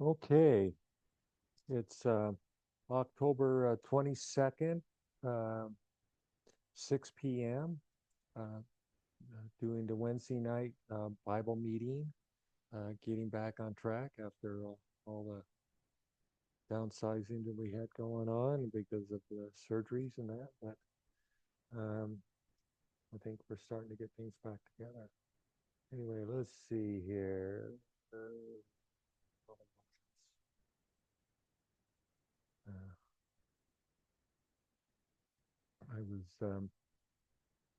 Okay, it's October 22nd, 6 p.m. Doing the Wednesday night Bible meeting, getting back on track after all the downsizing that we had going on because of the surgeries and that. But um, I think we're starting to get things back together. Anyway, let's see here. I was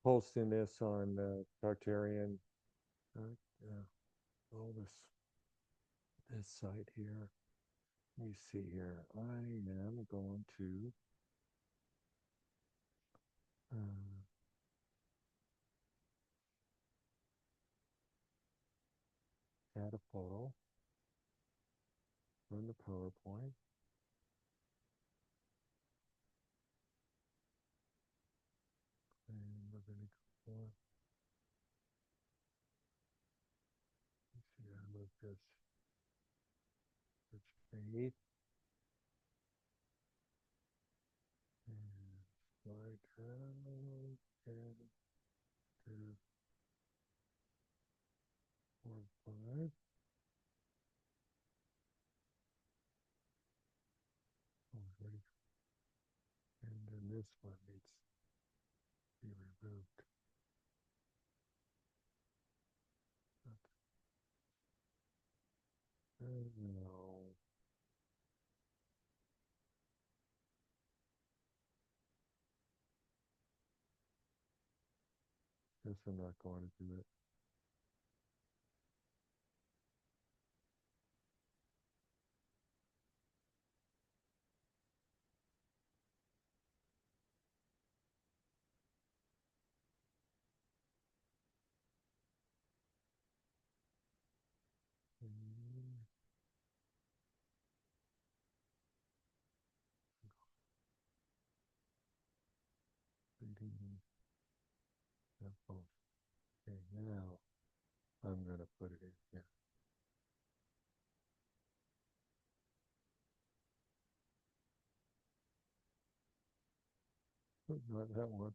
posting this on Tartarian, uh, all this site here. Let me see here. I am going to add a photo from the PowerPoint. And we're going to go for, let's see, I move this, faith, and slide down, and 2, 4, 5. Already. And then this one needs to be removed. No. Guess I'm not going to do it. Okay, now I'm going to put it in here. Not that one.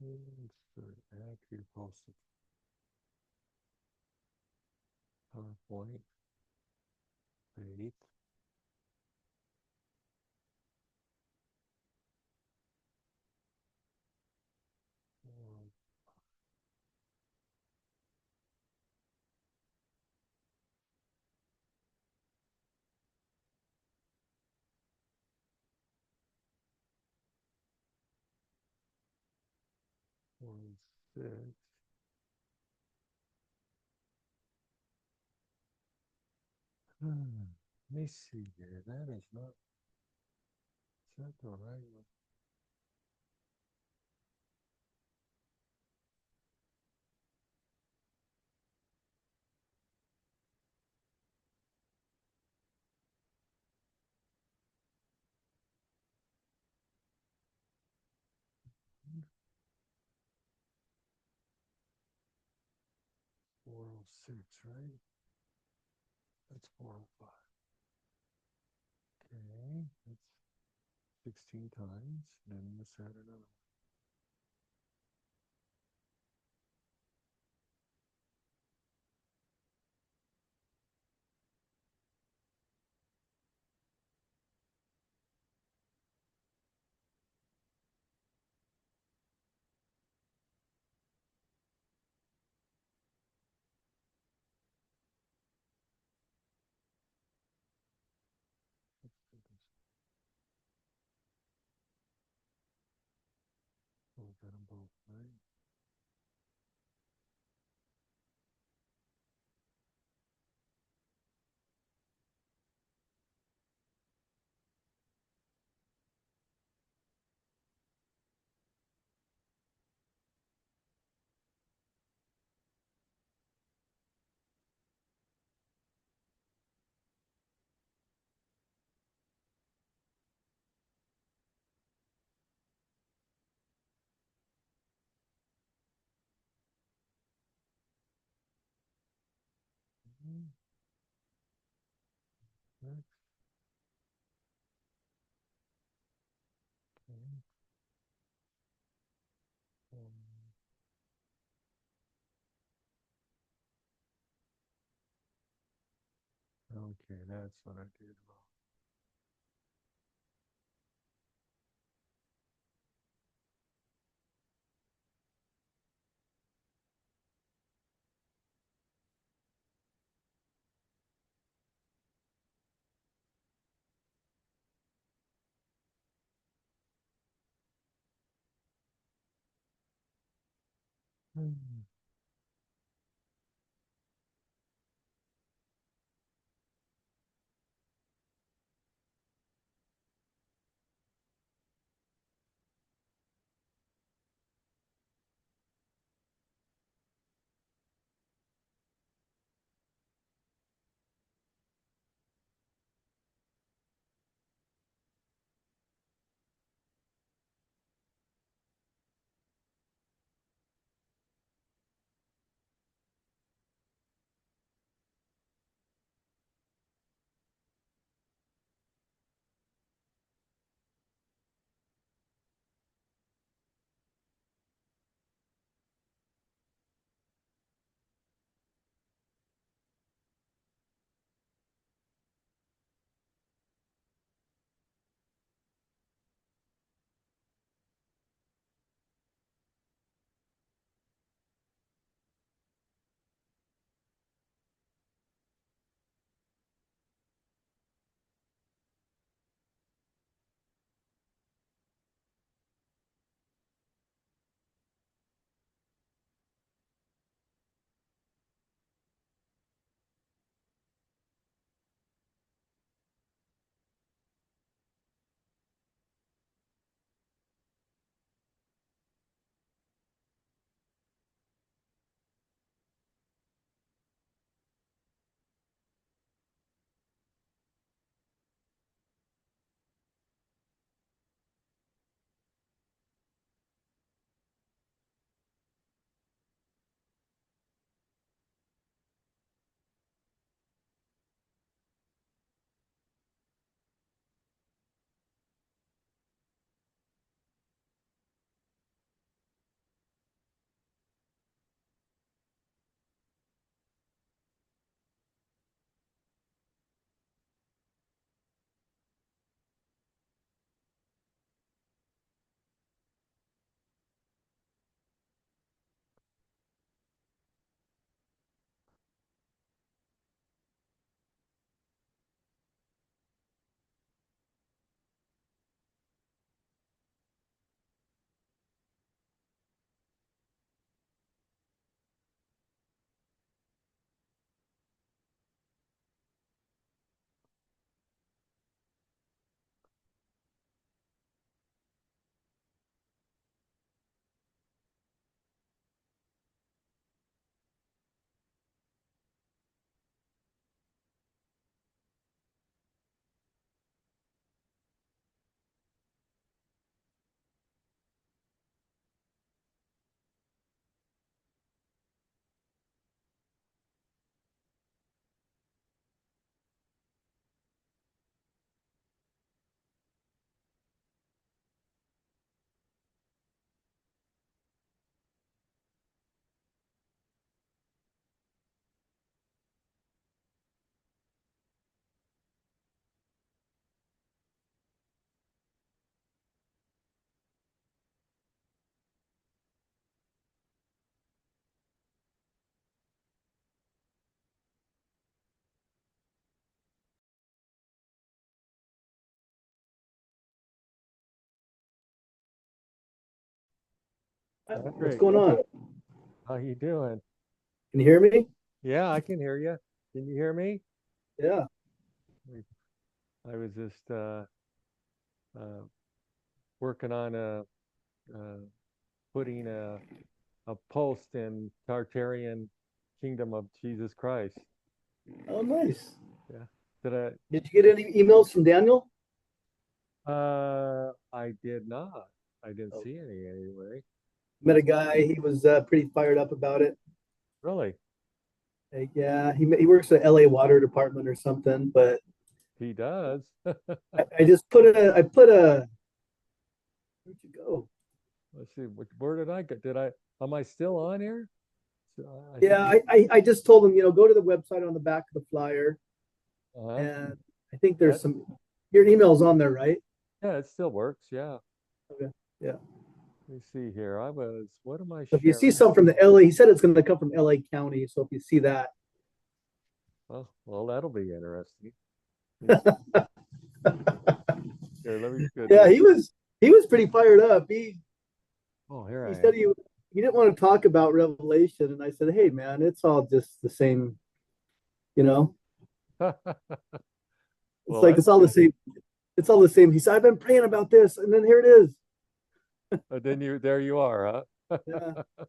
Add to your posted PowerPoint, faith. One, 6. Let me see here. That is not, is that the right one? Hmm? 406, right? That's 405. Okay, that's 16 times. Then let's add another one. Got them both right. Mhm. Next. Okay. Okay, that's what I did wrong. Hmm. What's Patrick, going on? how you doing? Can you hear me? Yeah, I can hear you. Can you hear me? Yeah. I was just uh, working on uh, putting a post in Tartarian Kingdom of Jesus Christ. Oh, nice. Yeah. Did Did you get any emails from Daniel? I did not. I didn't Oh, see any anyway. met a guy. He was pretty fired up about it. Really? Like, yeah, he works at LA Water Department or something. But He does. I just put a. Where'd you go? Let's see. Where did I get? Am I still on here? So, Yeah, I just told him, go to the website on the back of the flyer, uh-huh. and I think there's That, some. Your email's on there, right? yeah, it still works. Yeah. Okay. Yeah. Let me see here. What am I So if you see sharing? something from the LA, he said it's going to come from LA County. So if you see that, Well, that'll be interesting. Let me see. Here, let me get yeah, this. he was pretty fired up. Oh, here He I said he didn't want to talk about Revelation, and I said, hey man, it's all just the same, you know. am. It's Well, like that's it's all the good. same. It's all the same. He said, I've been praying about this, and then here it is. Then there you are, huh? Yeah, Let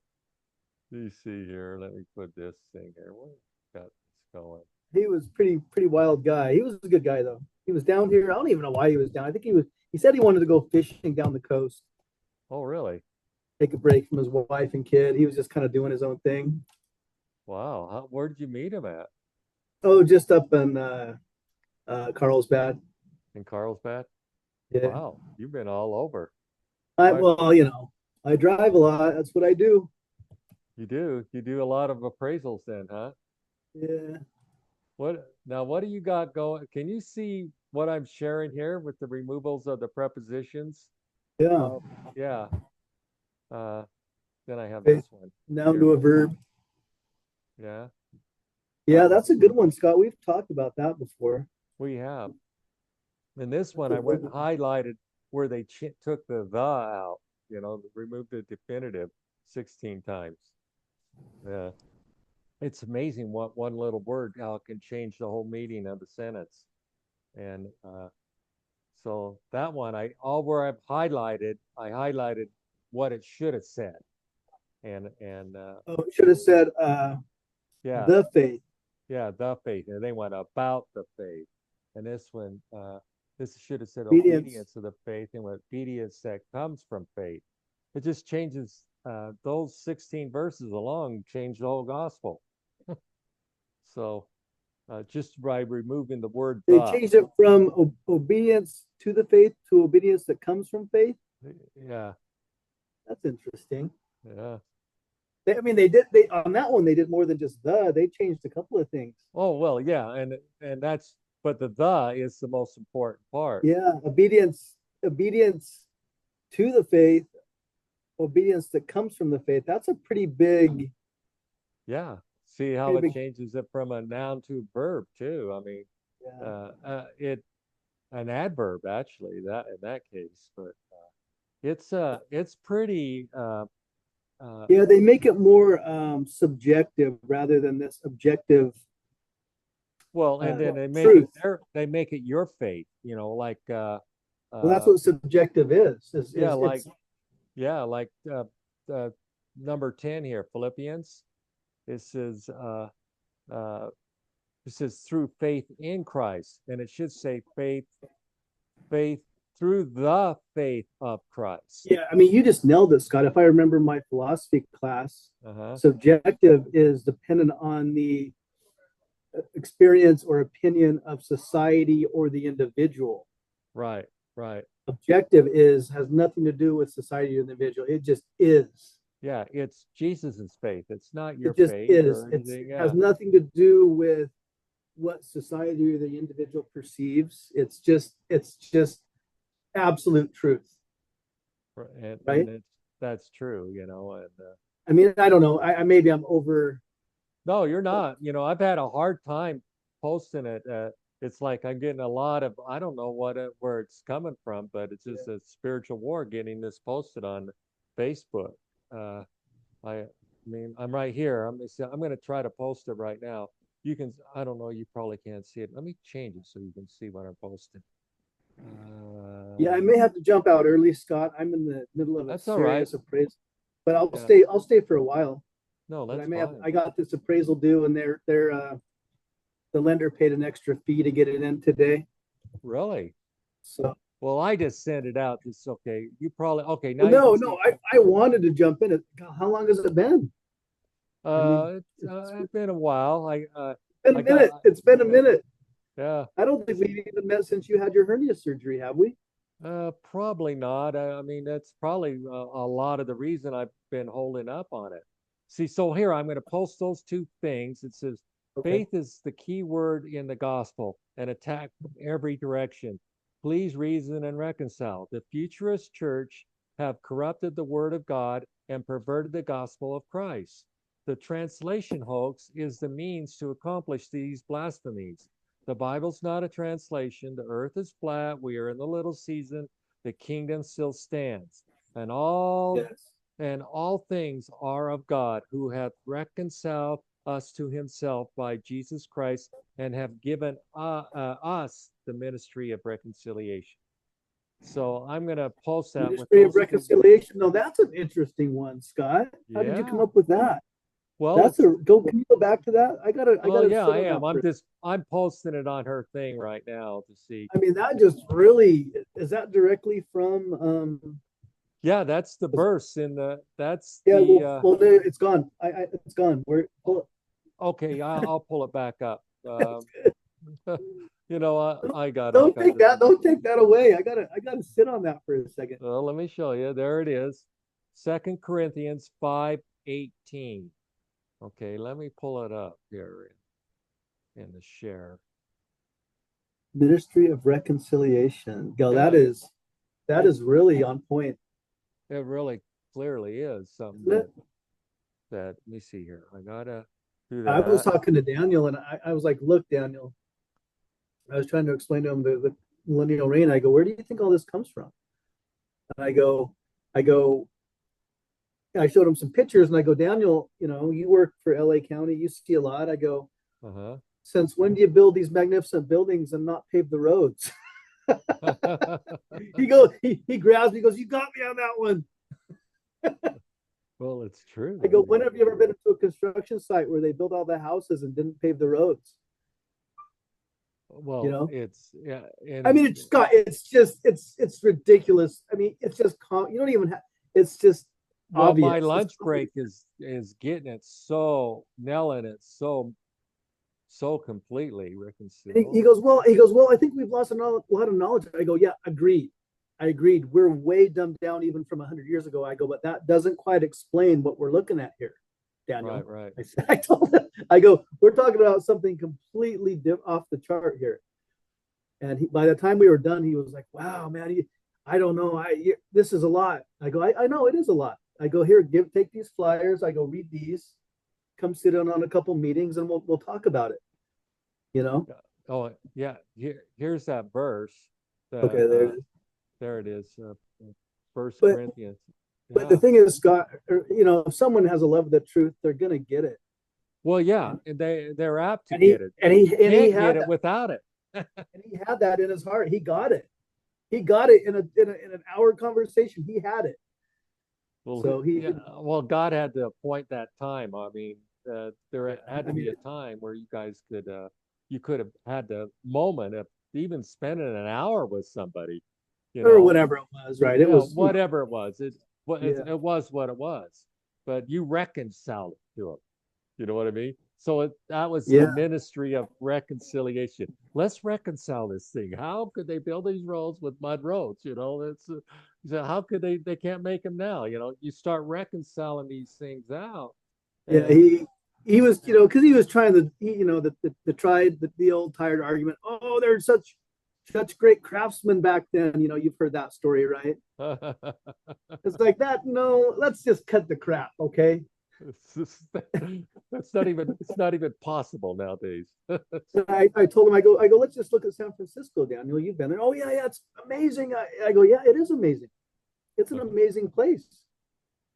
me see here. Let me put this thing here. What got this going? he was pretty wild guy. He was a good guy though. He was down here. I don't even know why he was down. I think he was. He said he wanted to go fishing down the coast, Oh, really? take a break from his wife and kid. He was just kind of doing his own thing. Wow. Where did you meet him at? Oh, just up in Carlsbad. In Carlsbad? Yeah. Wow. You've been all over. I Why? well, I drive a lot. That's what I do. You do. You do a lot of appraisals then, huh? Yeah. What do you got going? Can you see what I'm sharing here with the removals of the prepositions? Yeah. Uh, yeah. Uh, then I have Okay. this one Noun here. to a verb. Yeah. Yeah, Uh, that's a good one, Scott. We've talked about that before. we have. In this That's one, a I good went and one. highlighted where they took the out, removed the definitive 16 times. Yeah. It's amazing what one little word, how it can change the whole meaning of the sentence. And so that one, where I highlighted what it should have said. And Oh, it should have said yeah, the faith. yeah, the faith. And they went about the faith. And this should have said Obedience. obedience of the faith and what obedience that comes from faith. It just changes those 16 verses along, change the whole gospel. So just by removing the word They the. changed it from obedience to the faith to obedience that comes from faith. Yeah, That's interesting. yeah. I mean, they did. They on that one. They did more than just the. They changed a couple of things. Oh, well, yeah, and that's but the is the most important part. Yeah, obedience to the faith, obedience that comes from the faith. That's a Yeah. See how pretty it big. changes it from a noun to a verb too. I mean, Yeah, it an adverb actually that in that case, but it's pretty uh yeah. They make it more subjective rather than this objective well, and then truth. they make it your faith, like Well, that's uh what subjective is. yeah, Is like it's yeah, like uh number 10 here, Philippians. It says uh it says through faith in Christ, and it should say faith through the faith of Christ. Yeah. I mean, you just nailed it, Scott. If I remember my philosophy class, Uh-huh. subjective is dependent on the experience or opinion of society or the individual. Right, right. Objective is has nothing to do with society or the individual. It just is. Yeah, it's Jesus's faith. It's not your It just faith is. or It anything. has Yeah. nothing to do with what society or the individual perceives. It's just absolute truth, And right? that's true, and I mean, I don't know. I maybe I'm over. no, you're not. I've had a hard time posting it. It's like I'm getting a lot of, I don't know where it's coming from, but it's just a spiritual war getting this posted on Facebook. I mean, I'm right here. I'm going to try to post it right now. You can, I don't know, you probably can't see it. Let me change it so you can see what I'm posting. Yeah, I Uh, may have to jump out early, Scott. I'm in the middle of a that's all right. serious appraisal, but I'll Yeah. stay. I'll stay for a while. No, But I that's may have. fine. I got this appraisal due, and the lender paid an extra fee to get it in today. Really? So Well, I just sent it out. It's okay. You probably, okay, now well, you can no, see. no. I wanted to jump in. God, how long has it been? I mean, It's been a while. been I a minute. got, It's been a minute. yeah. I don't think we've even met since you had your hernia surgery, have we? Probably not. I mean, that's probably a lot of the reason I've been holding up on it. See, so here I'm going to post those two things. It says, Okay. faith is the key word in the gospel, an attack from every direction. Please reason and reconcile. The futurist church have corrupted the word of God and perverted the gospel of Christ. The translation hoax is the means to accomplish these blasphemies. The Bible's not a translation. The earth is flat. We are in the little season. The kingdom still stands. And all Yes. and all things are of God, who hath reconciled us to himself by Jesus Christ and have given us the ministry of reconciliation. So I'm going to post that with Ministry of those two. Reconciliation. No, that's an interesting one, Scott. How did you come Yeah. up with that? Well, That's it's a go. Can you go back to that? I oh gotta yeah, sit I on am. that for. I'm posting it on her thing right now to see. I mean, that just really is that directly from. Yeah, that's the verse in the that's Yeah. the It's gone. It's gone. We're. Well, okay, I'll pull it back up. I got all don't kinds take of that. things. Don't take that away. I gotta sit on that for a second. Well, let me show you. There it is. 2 Corinthians 5:18. Okay, let me pull it up here in the share. Ministry of Reconciliation. Go. Yeah, That it is really on point, it really clearly is something isn't it? that let me see here. I gotta do I was that. talking to Daniel, and I was like, "Look, Daniel." I was trying to explain to him the millennial reign. I go, "Where do you think all this comes from?" And I go, I showed him some pictures, and I go, "Daniel, you work for LA County, you see a lot." I go, Uh-huh. "Since when do you build these magnificent buildings and not pave the roads?" He grabs me, he goes, "You got me on that one." Well, it's true. I I go, "When mean, have you ever been to a construction site where they built all the houses and didn't pave the roads?" You well, know, it's yeah, I and mean, it's ridiculous. I mean, it's just you don't even have. It's just well, my obvious. It's lunch break is getting it so nailing it so completely, he reconcile. goes, well, I think we've lost a lot of knowledge. I go, yeah, agreed. I agreed. We're way dumbed down even from 100 years ago. I go, but that doesn't quite explain what we're looking at here, Right, Daniel. right. I told him, I go, we're talking about something completely off the chart here. And by the time we were done, he was like, wow, man, I don't know. This is a lot. I go, I know it is a lot. I go, here, take these flyers. I go, read these, come sit in on a couple meetings, and we'll talk about it. You know? Yeah. Oh, yeah. Here's that verse. The Okay, there it is. there it is. First But Corinthians. But the Yeah. thing is, Scott, if someone has a love of the truth, they're gonna get it. Well, yeah, And and they're apt to and he get it. and You he can't get had it that, without it. and he had that in his heart. He got it. He got it in an hour conversation. He had it. Well, So he, yeah. Well, God had to appoint that time. I mean, there had I to be mean, a time where you could have had the moment of even spending an hour with somebody, you or know. whatever it was, right? It Yeah, was, whatever it was, yeah, it was what it was. But you reconciled it to him. You know what I mean? So that was the yeah, ministry of reconciliation. Let's reconcile this thing. How could they build these roads with mud roads? It's so how could they can't make them now? You start reconciling these things out, yeah. and He was, because he was trying to, the old tired argument. Oh, they're such great craftsmen back then. You've heard that story, right? It's like that. No, let's just cut the crap, okay? it's just, it's not even possible nowadays. I told him, I go, let's just look at San Francisco, Daniel. You've been there. Oh yeah, yeah, it's amazing. I go, yeah, it is amazing. It's an amazing place.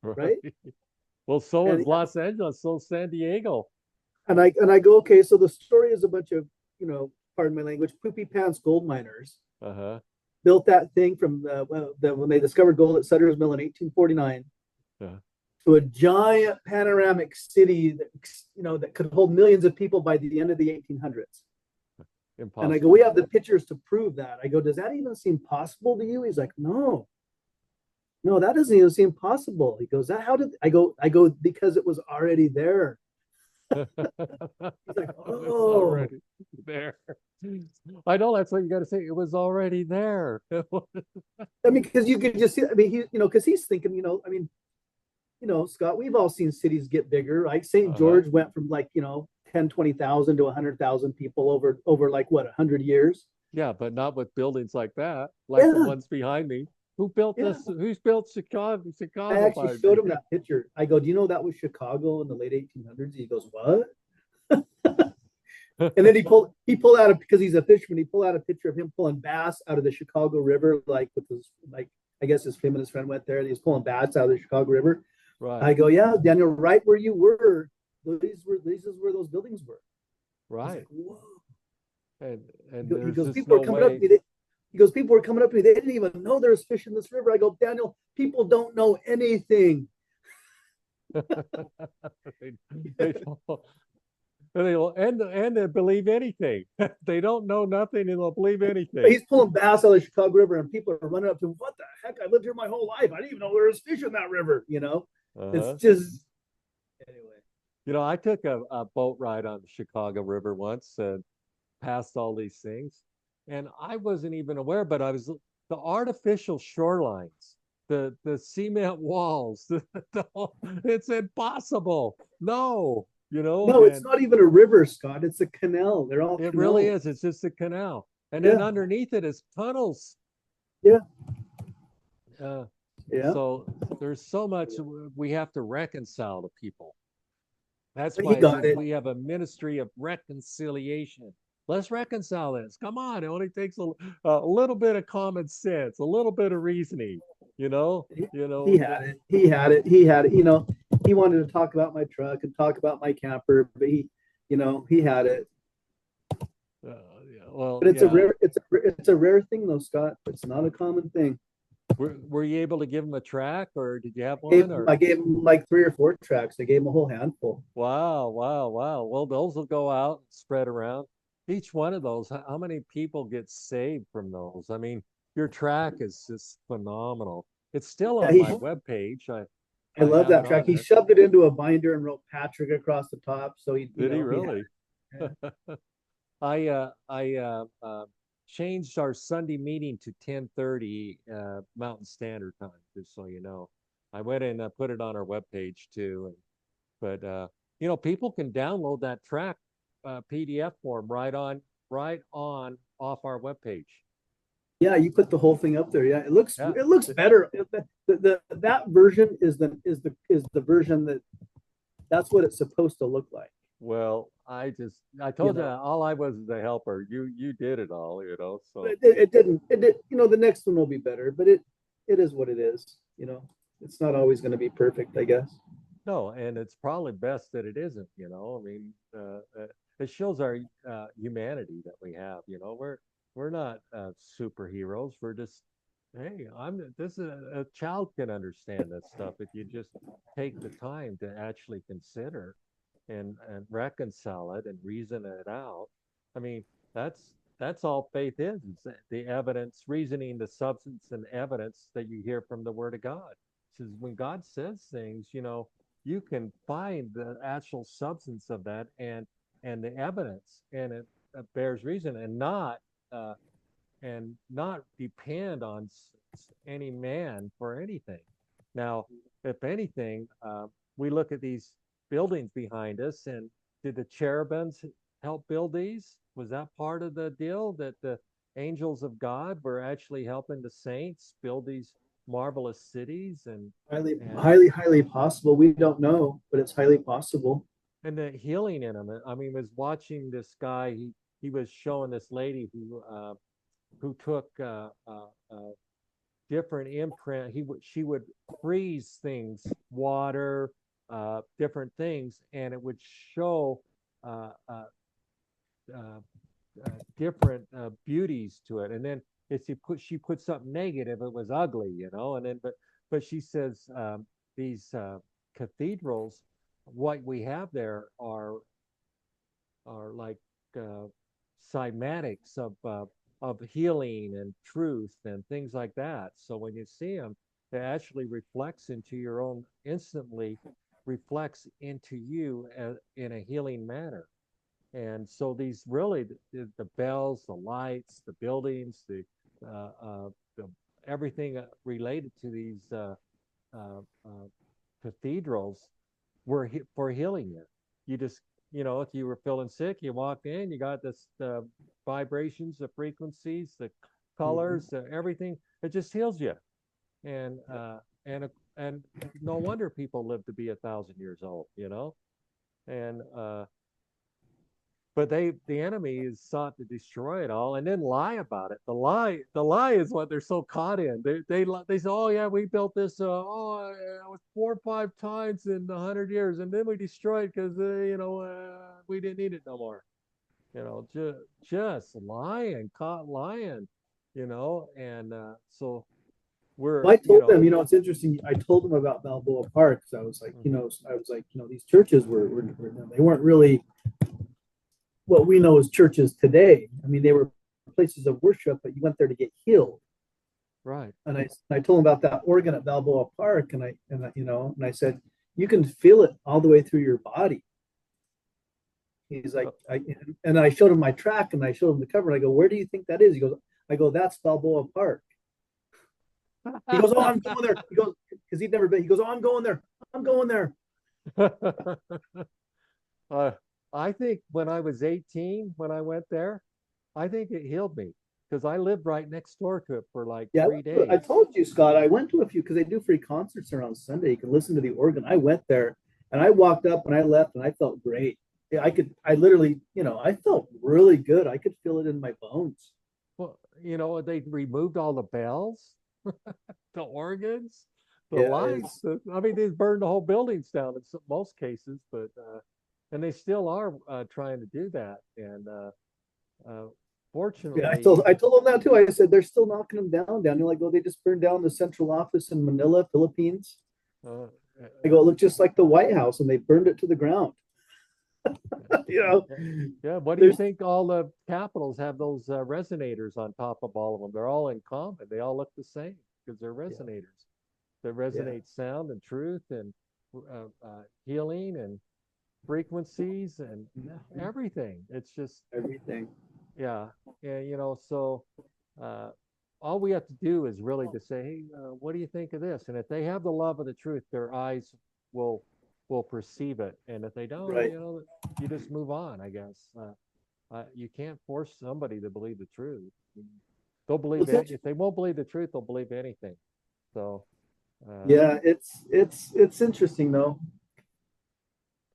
right? Right. Well, so is And Los Angeles, so is San Diego. I go, okay, so the story is a bunch of, pardon my language, poopy pants gold miners Uh-huh. built that thing from when they discovered gold at Sutter's Mill in 1849 Yeah. to a giant panoramic city that that could hold millions of people by the end of the 1800s. And I go, we Impossible. have the pictures to prove that. I go, does that even seem possible to you? He's like, no, no, that doesn't even seem possible. He goes, that how did I go because it was already there. He's like, It's oh, already there. I know that's what you got to say. It was already there. I mean, because you could just see. I mean, because he's thinking, Scott, we've all seen cities get bigger. Like St. Uh-huh. George went from 10, 20,000 to 100,000 people over like what 100 years. Yeah, but not with buildings like that, like the Yeah, ones behind me. Who built yeah. this? Who's built I Chicago actually by showed me? him that picture. I go, do you know that was Chicago in the late 1800s? He goes, what? And then he pulled out because he's a fisherman. He pulled out a picture of him pulling bass out of the Chicago River, like with his I guess him and his friend went there. And he was pulling bass out of the Chicago River. Right, I go, yeah, Daniel, right where you were, these is where those buildings were. He's right. like, whoa. And He and goes, he there's goes just people no are coming up to way. me. He goes, people were coming up to me. They didn't even know there was fish in this river. I go, Daniel, people don't know anything. they, they don't. And they believe anything. They don't know nothing and they'll believe anything. He's pulling bass out of the Chicago River, and people are running up to him. What the heck? I lived here my whole life. I didn't even know there was fish in that river. It's Uh-huh. just anyway. I took a boat ride on the Chicago River once and passed all these things. And I wasn't even aware, but I was the artificial shorelines, the cement walls, it's impossible. No, No, it's and not even a river, Scott. It's a canal. They're all it really canals. is. It's just a canal. And then Yeah, underneath it is tunnels. yeah, Uh, yeah. so there's so much we have to reconcile to people. That's He why got it. we have a ministry of reconciliation. Let's reconcile this. Come on, it only takes a little bit of common sense, a little bit of reasoning. You know, you He know. had it. He had it. He had it. He wanted to talk about my truck and talk about my camper, but he had it. Yeah, well, But yeah. it's a rare thing though, Scott. It's not a common thing. Were you able to give him a track, or did you have one? Or I gave him like 3 or 4 tracks. I gave him a whole handful. wow, wow, wow. Well, those will go out and spread around. Each one of those, how many people get saved from those? I mean, your track is just phenomenal. It's still Yeah, on my webpage. I I love have it that track. on He there. shoved it into a binder and wrote Patrick across the top. So Did he he had really? it. I changed our Sunday meeting to 10:30 Mountain Standard Time, just so you know. I went and put it on our webpage too. But people can download that track PDF form right on off our webpage. Yeah, you put the whole thing up there. Yeah, Yeah. it looks better. That version is the version that's what it's supposed to look like. Well, I You told you know, all I was a helper. You did it all, but so it didn't. It did. The next one will be better, but it is what it is. It's not always going to be perfect, I guess. no, and it's probably best that it isn't, I mean, it shows our humanity that we have, we're not superheroes. We're just, hey, this is a child can understand this stuff if you just take the time to actually consider and reconcile it and reason it out. I mean, that's all faith is. It's the evidence, reasoning, the substance and evidence that you hear from the Word of God. It says when God says things, you can find the actual substance of that and the evidence, and it bears reason uh, and not depend on any man for anything. Now, if anything, we look at these buildings behind us, and did the cherubims help build these? Was that part of the deal that the angels of God were actually helping the saints build these marvelous cities Highly, and highly, highly possible. We don't know, but it's highly possible. and the healing in them? I mean, was watching this guy. He was showing this lady who took different imprint. She would freeze things, water, different things, and it would show uh, uh, uh, different beauties to it. And then if she put something negative, it was ugly, And then but she says these cathedrals, what we have there are like uh, cymatics of healing and truth and things like that. So when you see them, it actually reflects into your own, instantly reflects into you in a healing manner. And so these really, the bells, the lights, the buildings, the everything related to these cathedrals were for healing you. You just, if you were feeling sick, you walked in, you got this the vibrations, the frequencies, the Mhm. colors, everything. It just heals you. And and no wonder people live to be 1,000 years old. And but the enemy is sought to destroy it all and then lie about it. The lie is what they're so caught in. They say, oh yeah, we built this it was 4 or 5 times in 100 years, and then we destroyed because we didn't need it no more. Just lying, caught lying. And so we're Well, I told them, it's interesting. I told them about Balboa Park because I was like, mhm, these churches they weren't really what we know as churches today. I mean, they were places of worship, but you went there to get healed. right. And I told him about that organ at Balboa Park, and I said, you can feel it all the way through your body. He's like, and I showed him my track, and I showed him the cover, and I go, where do you think that is? I go, that's Balboa Park. He goes, oh, I'm going there. He goes, because he'd never been. He goes, oh, I'm going there. I'm going there. uh, I think when I was 18, when I went there, I think it healed me because I lived right next door to it for like Yeah, three I days. told you, Scott. I went to a few because they do free concerts there on Sunday. You can listen to the organ. I went there, and I walked up and I left, and I felt great. Yeah, I literally, I felt really good. I could feel it in my bones. Well, they removed all the bells, the organs, the Yeah, lights. I mean, they burned the whole buildings down in most cases, but and they still are trying to do that. And uh, yeah. fortunately, I told them that too. I said they're still knocking them down. They're like, oh, they just burned down the central office in Manila, Philippines. uh, I go, it looked just like the White House, and they burned it to the ground. you know, yeah. Yeah. What do you there's think all the capitals have those resonators on top of all of them? They're all in common. They all look the same because they're yeah, resonators that yeah, resonate sound and truth and healing and frequencies and everything. It's just, everything. yeah. Yeah. So uh, all we have to do is really to say, hey, what do you think of this? And if they have the love of the truth, their eyes will will perceive it. And if they don't, Right. you just move on, I guess. You can't force somebody to believe the truth. They'll believe Well, it. If they won't believe the truth, they'll believe anything. So, uh, yeah, it's interesting though,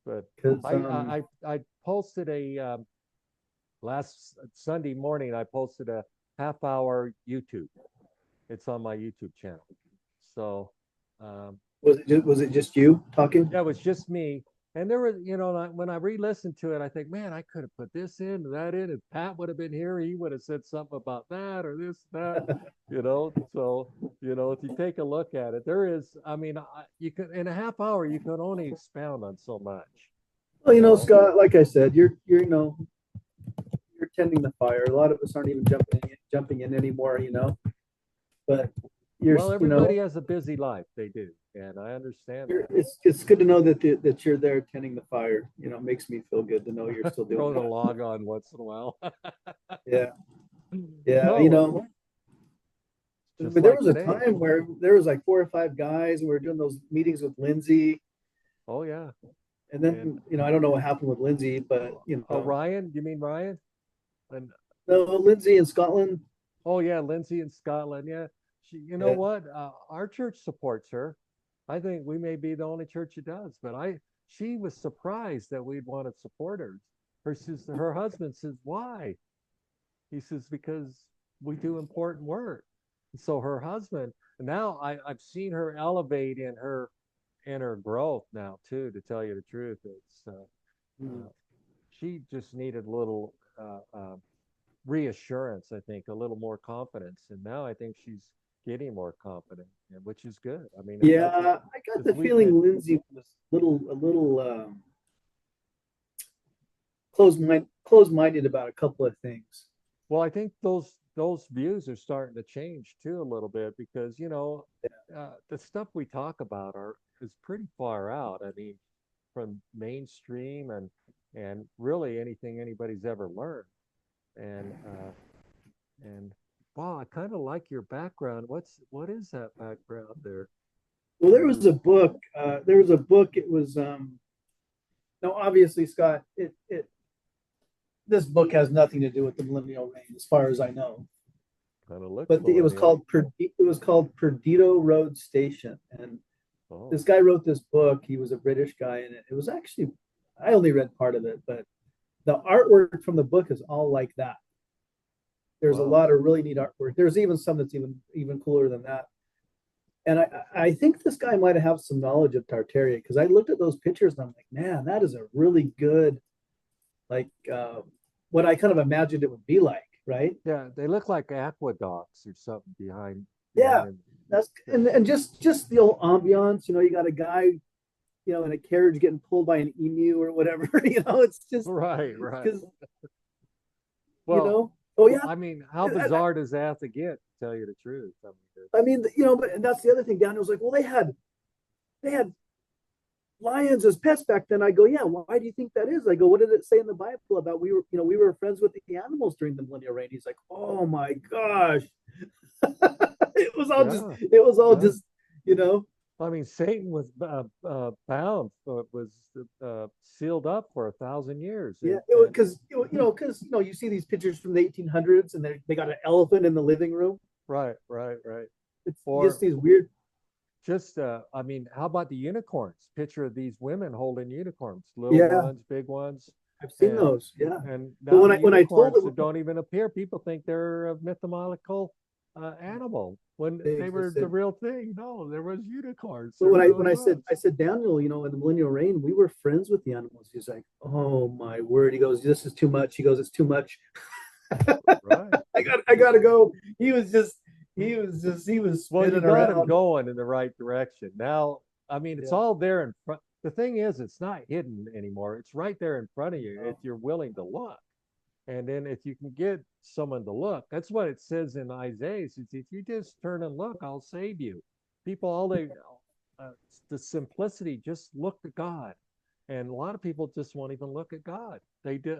but because I posted a last Sunday morning. I posted a half hour YouTube. It's on my YouTube channel. So, um, was it just you talking? yeah, it was just me. And there was, when I re-listened to it, I think, man, I could have put this in, that in, and Pat would have been here. He would have said something about that or this, that. So, if you take a look at it, there is, I mean, you could, in a half hour, you can only expound on so much, Well, you know. Scott, like I said, you're tending the fire. A lot of us aren't even jumping in anymore, but you're Well, you know everybody has a busy life. They do. And I understand you're, that. it's good to know that you're there tending the fire. It makes me feel good to know you're still doing Throw the that. log on once in a while. Yeah, yeah. No, just But there like was a today. time where there was like 4 or 5 guys, and we were doing those meetings with Lindsay, Oh, yeah. and And then I don't know what happened with Lindsay, but Ryan, you mean Ryan? And no, Lindsay in Scotland. oh yeah, Lindsay in Scotland. Yeah, you know Yeah, what? Our church supports her. I think we may be the only church that does. But she was surprised that we'd want to support her. Her husband says, "Why?" He says, "Because we do important work." So her husband, now I've seen her elevate in her growth now too. To tell you the truth, Mm. uh, she just needed a little reassurance. I think a little more confidence, and now I think she's getting more confident, which is good. I mean, that's Yeah, I got because the we feeling Lindsay was a little closed-minded about a couple of things. well, I think those views are starting to change too a little bit because the stuff we talk about are is pretty far out. I mean, from mainstream and really anything anybody's ever learned. And wow, I kind of like your background. What is that background there? Well, there was You're a book. There was a book. It was no, obviously, Scott. It this book has nothing to do with the millennial reign, as far as I know. kind of looks But millennial. It was called Perdido Road Station, and Oh, this guy wrote this book. He was a British guy, and it was actually I only read part of it, but the artwork from the book is all like that. There's a wow. lot of really neat artwork. There's even some that's even cooler than that. And I think this guy might have some knowledge of Tartaria because I looked at those pictures and I'm like, man, that is a really good like what I kind of imagined it would be like, right? Yeah, they look like aqueducts or something behind Yeah, them. that's Yeah. and just the old ambiance. You got a guy, in a carriage getting pulled by an emu or whatever. It's just Right, right. because you Well, know. Oh yeah, I mean, how bizarre does that have to get, to tell you the truth? I mean, I mean, but and that's the other thing. Daniel's like, well, they had lions as pets back then. I go, yeah. Why do you think that is? I go, what did it say in the Bible about we were friends with the animals during the millennial reign? He's like, oh my gosh, yeah, it was all yeah. just, you know, I mean, Satan was bound, was sealed up for 1,000 years, yeah. and Because you see these pictures from the 1800s, and they got an elephant in the living room. right, right, right. It's just Or these weird. just, I mean, how about the unicorns? Picture of these women holding unicorns, little Yeah, ones, big ones, I've seen and those. Yeah, but now the when I told unicorns them don't even appear. People think they're a mythological animal when they they were the existed. real thing. No, there was unicorns. But There when really I was. said Daniel, in the millennial reign, we were friends with the animals. He's like, oh my word. He goes, this is too much. He goes, it's too much. Right. I gotta go. He was Well, you spinning got them around. going in the right direction. Now, I mean, it's Yeah. all there in front. The thing is, it's not hidden anymore. It's right there in front of you if Oh, you're willing to look. And then if you can get someone to look, that's what it says in Isaiah. It says, if you just turn and look, I'll save you. People, uh, the simplicity, just look to God. And a lot of people just won't even look at God.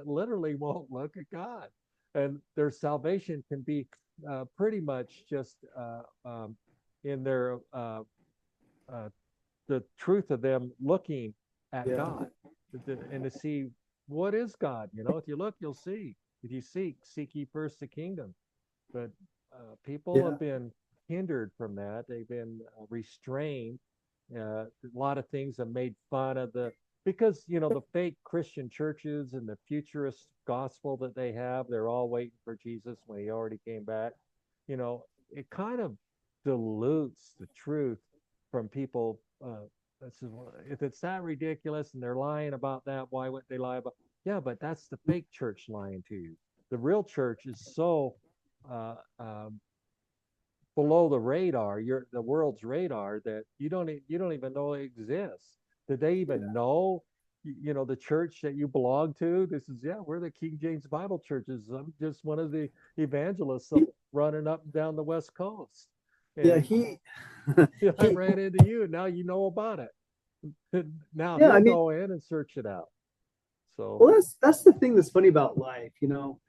Literally won't look at God. And their salvation can be pretty much just in their uh, the truth of them looking at yeah. God and to see what is God. If you look, you'll see. If you seek ye first the kingdom. But people Yeah. have been hindered from that. They've been restrained. A lot of things have made fun of because the fake Christian churches and the futurist gospel that they have. They're all waiting for Jesus when he already came back. It kind of dilutes the truth from people. If it's that ridiculous and they're lying about that, why would they lie about? Yeah, but that's the fake church lying to you. The real church is so uh, um, below the radar, the world's radar, that you don't even know it exists. Did they even Yeah. know? The church that you belong to. This is we're the King James Bible churches. I'm just one of the evangelists up running up and down the West Coast, Yeah. and I He, ran into you. Now you know about it. Now yeah. I he'll mean, go in and search it out. So, well, that's the thing that's funny about life. You,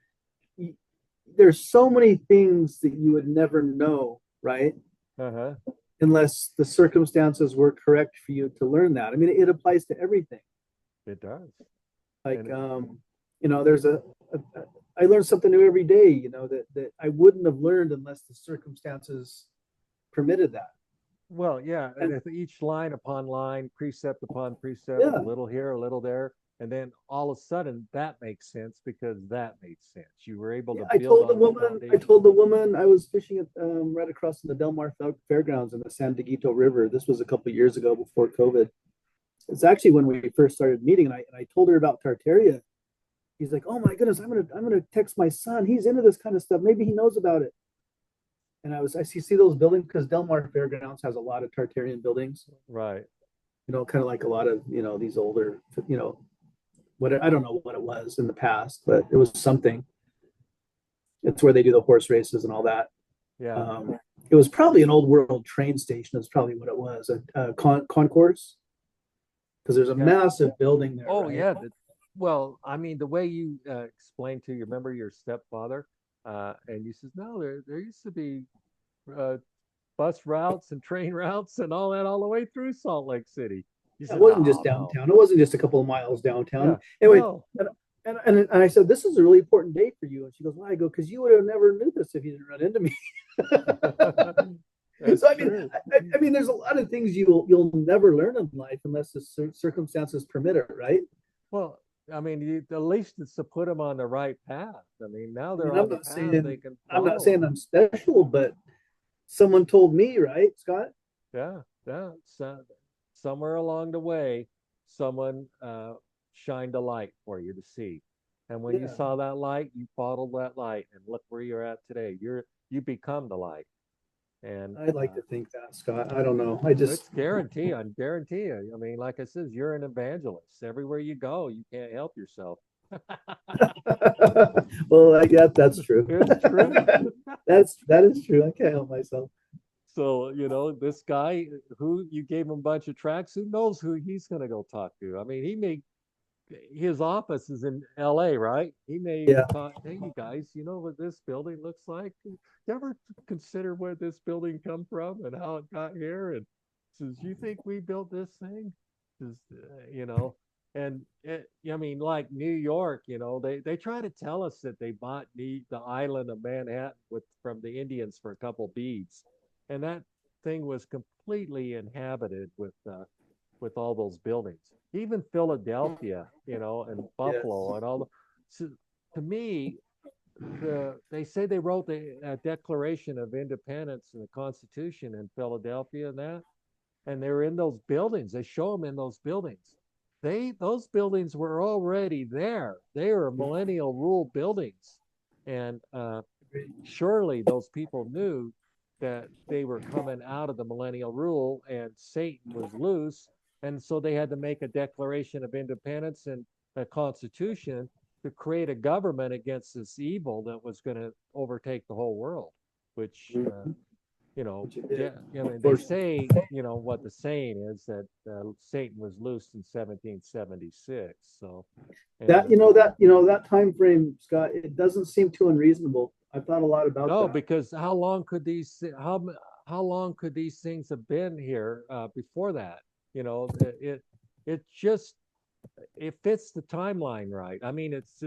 there's so many things that you would never know, right? uh-huh, Unless the circumstances were correct for you to learn that. I mean, it applies to everything. it does. Like, And there's I learn something new every day, that I wouldn't have learned unless the circumstances permitted that. well, yeah, and And if each line upon line, precept upon precept, a yeah, little here, a little there, And then all of a sudden that makes sense because that made sense. You were able Yeah, to build on the I foundation. told the woman I was fishing at right across from the Del Mar Fairgrounds in the San Dieguito River. This was a couple of years ago before COVID. It's actually when we first started meeting, and I told her about Tartaria. He's like, "Oh my goodness, I'm gonna text my son. He's into this kind of stuff. Maybe he knows about it." And I see those buildings because Del Mar Fairgrounds has a lot of Tartarian buildings. Right. Kind of like a lot of these older what I don't know what it was in the past, but it was something. It's where they do the horse races and all that. Yeah. It was probably an old world train station. Is probably what it was. A concourse, because there's a Yeah. massive building there, Oh, right? yeah. Well, I mean, the way you explained to you, remember your stepfather, and you says, no, there used to be uh, bus routes and train routes and all that all the way through Salt Lake City. You It said, wasn't just no, no, downtown. It wasn't just a couple of miles downtown. yeah, Anyway, no. and I said, "This is a really important day for you." And she goes, "Why?" I go, "Because you would have never knew this if you didn't run into me." That's So true. I mean, there's a lot of things you'll never learn in life unless the circumstances permit it, right? Well, I mean, at least it's to put them on the right path. I mean, now I mean, they're on the path they can I'm not follow. saying I'm special, but someone told me, right, Scott? Yeah, yeah. So, somewhere along the way, someone shined a light for you to see. And when you Yeah, saw that light, you followed that light, and look where you're at today. You become the light, and I'd like to think that, Scott. I don't know. I just it's guarantee. I guarantee you. I mean, like I said, you're an evangelist. Everywhere you go, you can't help yourself. well, yeah, that's true. It's true. That is true. I can't help myself. So, this guy who you gave him a bunch of tracks, who knows who he's going to go talk to? I mean, his office is in LA, right? He may Yeah, talk, hey, you guys, you know what this building looks like? You ever consider where this building come from and how it got here? And says, you think we built this thing? Just, and I mean, like New York, they try to tell us that they bought the island of Manhattan from the Indians for a couple beads, and that thing was completely inhabited with all those buildings. Even Philadelphia, and yes. Buffalo and all the. So to me, they say they wrote the Declaration of Independence and the Constitution in Philadelphia and they were in those buildings. They show them in those buildings. Those buildings were already there. They were millennial rule buildings, and surely those people knew that they were coming out of the millennial rule and Satan was loose. And so they had to make a declaration of independence and a constitution to create a government against this evil that was going to overtake the whole world, which, Which it did, I mean, they unfortunately. say, what the saying is that Satan was loosed in 1776. So, That and that time frame, Scott, it doesn't seem too unreasonable. I've thought a lot about no, that. because how long could these things have been here before that? You know, it just it fits the timeline right. I mean, it's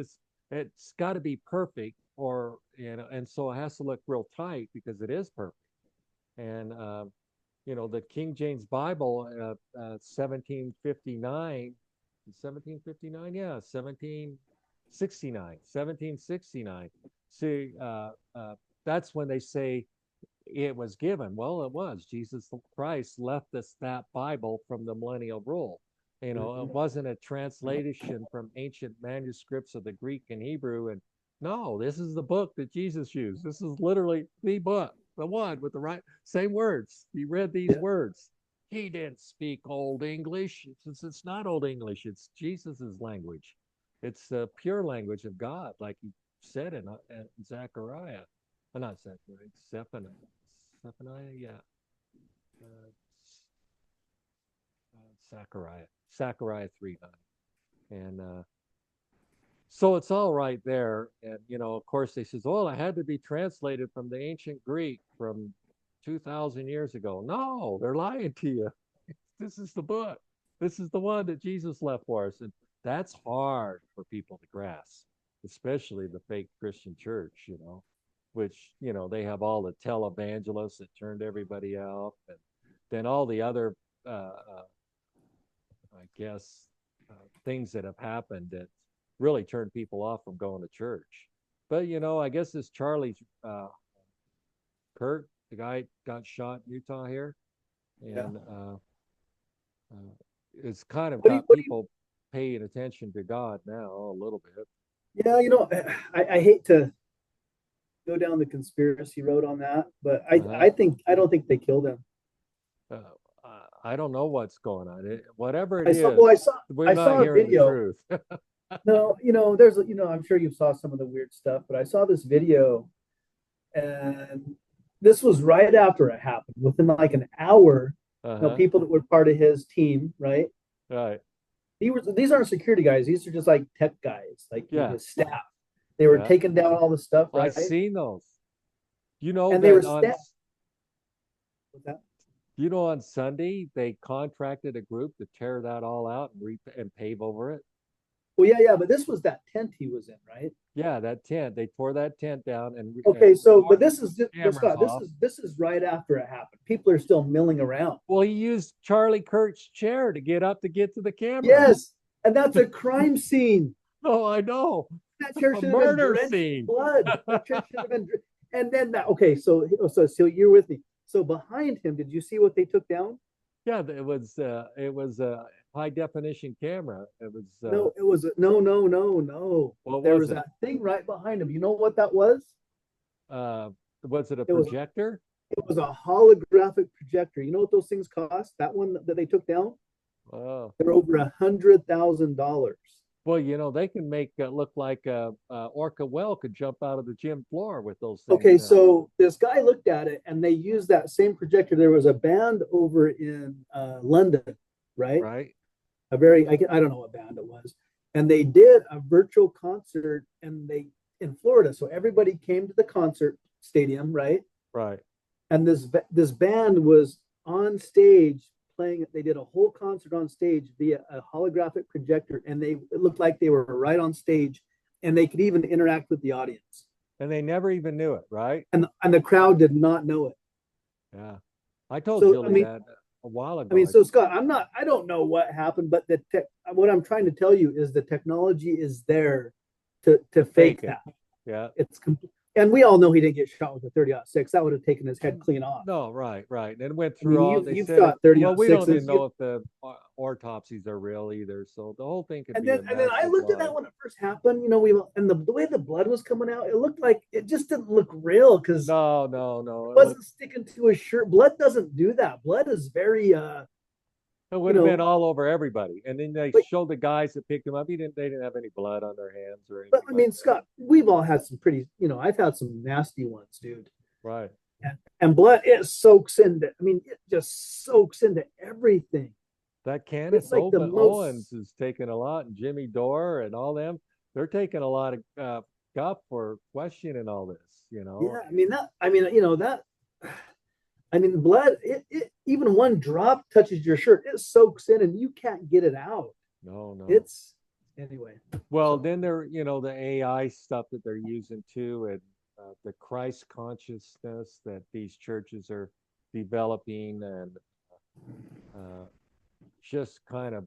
got to be perfect, or and so it has to look real tight because it is perfect. And the King James Bible, 1759, 1759, yeah, 1769. See, that's when they say it was given. Well, it was. Jesus Christ left us that Bible from the millennial rule. It Mhm. wasn't a translation from ancient manuscripts of the Greek and Hebrew. And no, this is the book that Jesus used. This is literally the book, the one with the right same words. He read these Yeah, words. He didn't speak Old English. It's not Old English. It's Jesus's language. It's the pure language of God, like he said in Zechariah. Not Zechariah, Zephaniah. Zephaniah, yeah. Uh, Zechariah 3:9. And so it's all right there. And, of course, they says, well, it had to be translated from the ancient Greek from 2,000 years ago. No, they're lying to you. This is the book. This is the one that Jesus left for us. And that's hard for people to grasp, especially the fake Christian church, which, they have all the televangelists that turned everybody out. And then all the other, I guess, things that have happened that really turned people off from going to church. But I guess this Charlie Kirk, the guy got shot in Utah here, Yeah. and it's kind of What do you, got what do you, people paying attention to God now a little bit. yeah, I hate to go down the conspiracy road on that, but Uh-huh. I don't think they killed him. Uh, I don't know what's going on. Whatever it I saw, well, is, we're I not saw a hearing the video. truth. No, I'm sure you saw some of the weird stuff, but I saw this video, and this was right after it happened. Within like an hour, Uh-huh. people that were part of his team, right? Right. These aren't security guys. These are just like tech guys, like Yeah. his staff. They were Yeah. taking down all the stuff, I right? seen those. You know And they were that that. on Sunday they contracted a group to tear that all out and pave over it. Well, yeah, but this was that tent he was in, right? Yeah, that tent. They tore that tent down and Okay, so but tore this is but cameras Scott, off. this is right after it happened. People are still milling around. Well, he used Charlie Kirk's chair to get up to get to the cameras. Yes, and that's a crime scene. Oh, I know. That chair A should have been murder drenched in scene. blood. That chair should have been. And then that. Okay, so you're with me. So behind him, did you see what they took down? Yeah, it was a high definition camera. It was No, it was no. what There was was it? that thing right behind him. You know what that was? Uh, was it a It was projector? it was a holographic projector. You know what those things cost? That one that they took down? Oh, They're over $100,000. well, they can make look like Orca Well could jump out of the gym floor with those things Okay, now. so this guy looked at it and they used that same projector. There was a band over in London, right? Right, I don't know what band it was. And they did a virtual concert and they in Florida. So everybody came to the concert stadium, right? right. And this band was on stage playing. They did a whole concert on stage via a holographic projector, and it looked like they were right on stage, and they could even interact with the audience. And they never even knew it, right? And the crowd did not know it. Yeah. I told So I Julie mean, that a while I mean, ago. so Scott, I don't know what happened, but what I'm trying to tell you is the technology is there to Fake fake it. that. Yeah. And we all know he didn't get shot with a 30-06. That would have taken his head clean off. No, right, right. And it went I mean, through all. They you've said it. shot 30 Well, we don't even 6s. know if the autopsies are real either. So the whole thing could And be a then I massive looked at lie. that when it first happened. The way the blood was coming out, it looked like it just didn't look real because No, no, it no. wasn't sticking to his shirt. Blood doesn't do that. Blood is very It you would have been know. all over everybody. And then they But showed the guys that picked him up. They didn't have any blood on their hands or but anything I like mean, that. Scott, we've all had some pretty. I've had some nasty ones, dude. Right. And blood, it soaks into. I mean, it just soaks into everything. That It's Candace like the Owens most. is taking a lot, and Jimmy Dore and all them. They're taking a lot of guff for questioning all this. Yeah, I mean that. I mean, that. I mean, blood. Even one drop touches your shirt, it soaks in, and you can't get it out. No, no. It's anyway. Well, So then the AI stuff that they're using too, and the Christ consciousness that these churches are developing, and uh, just kind of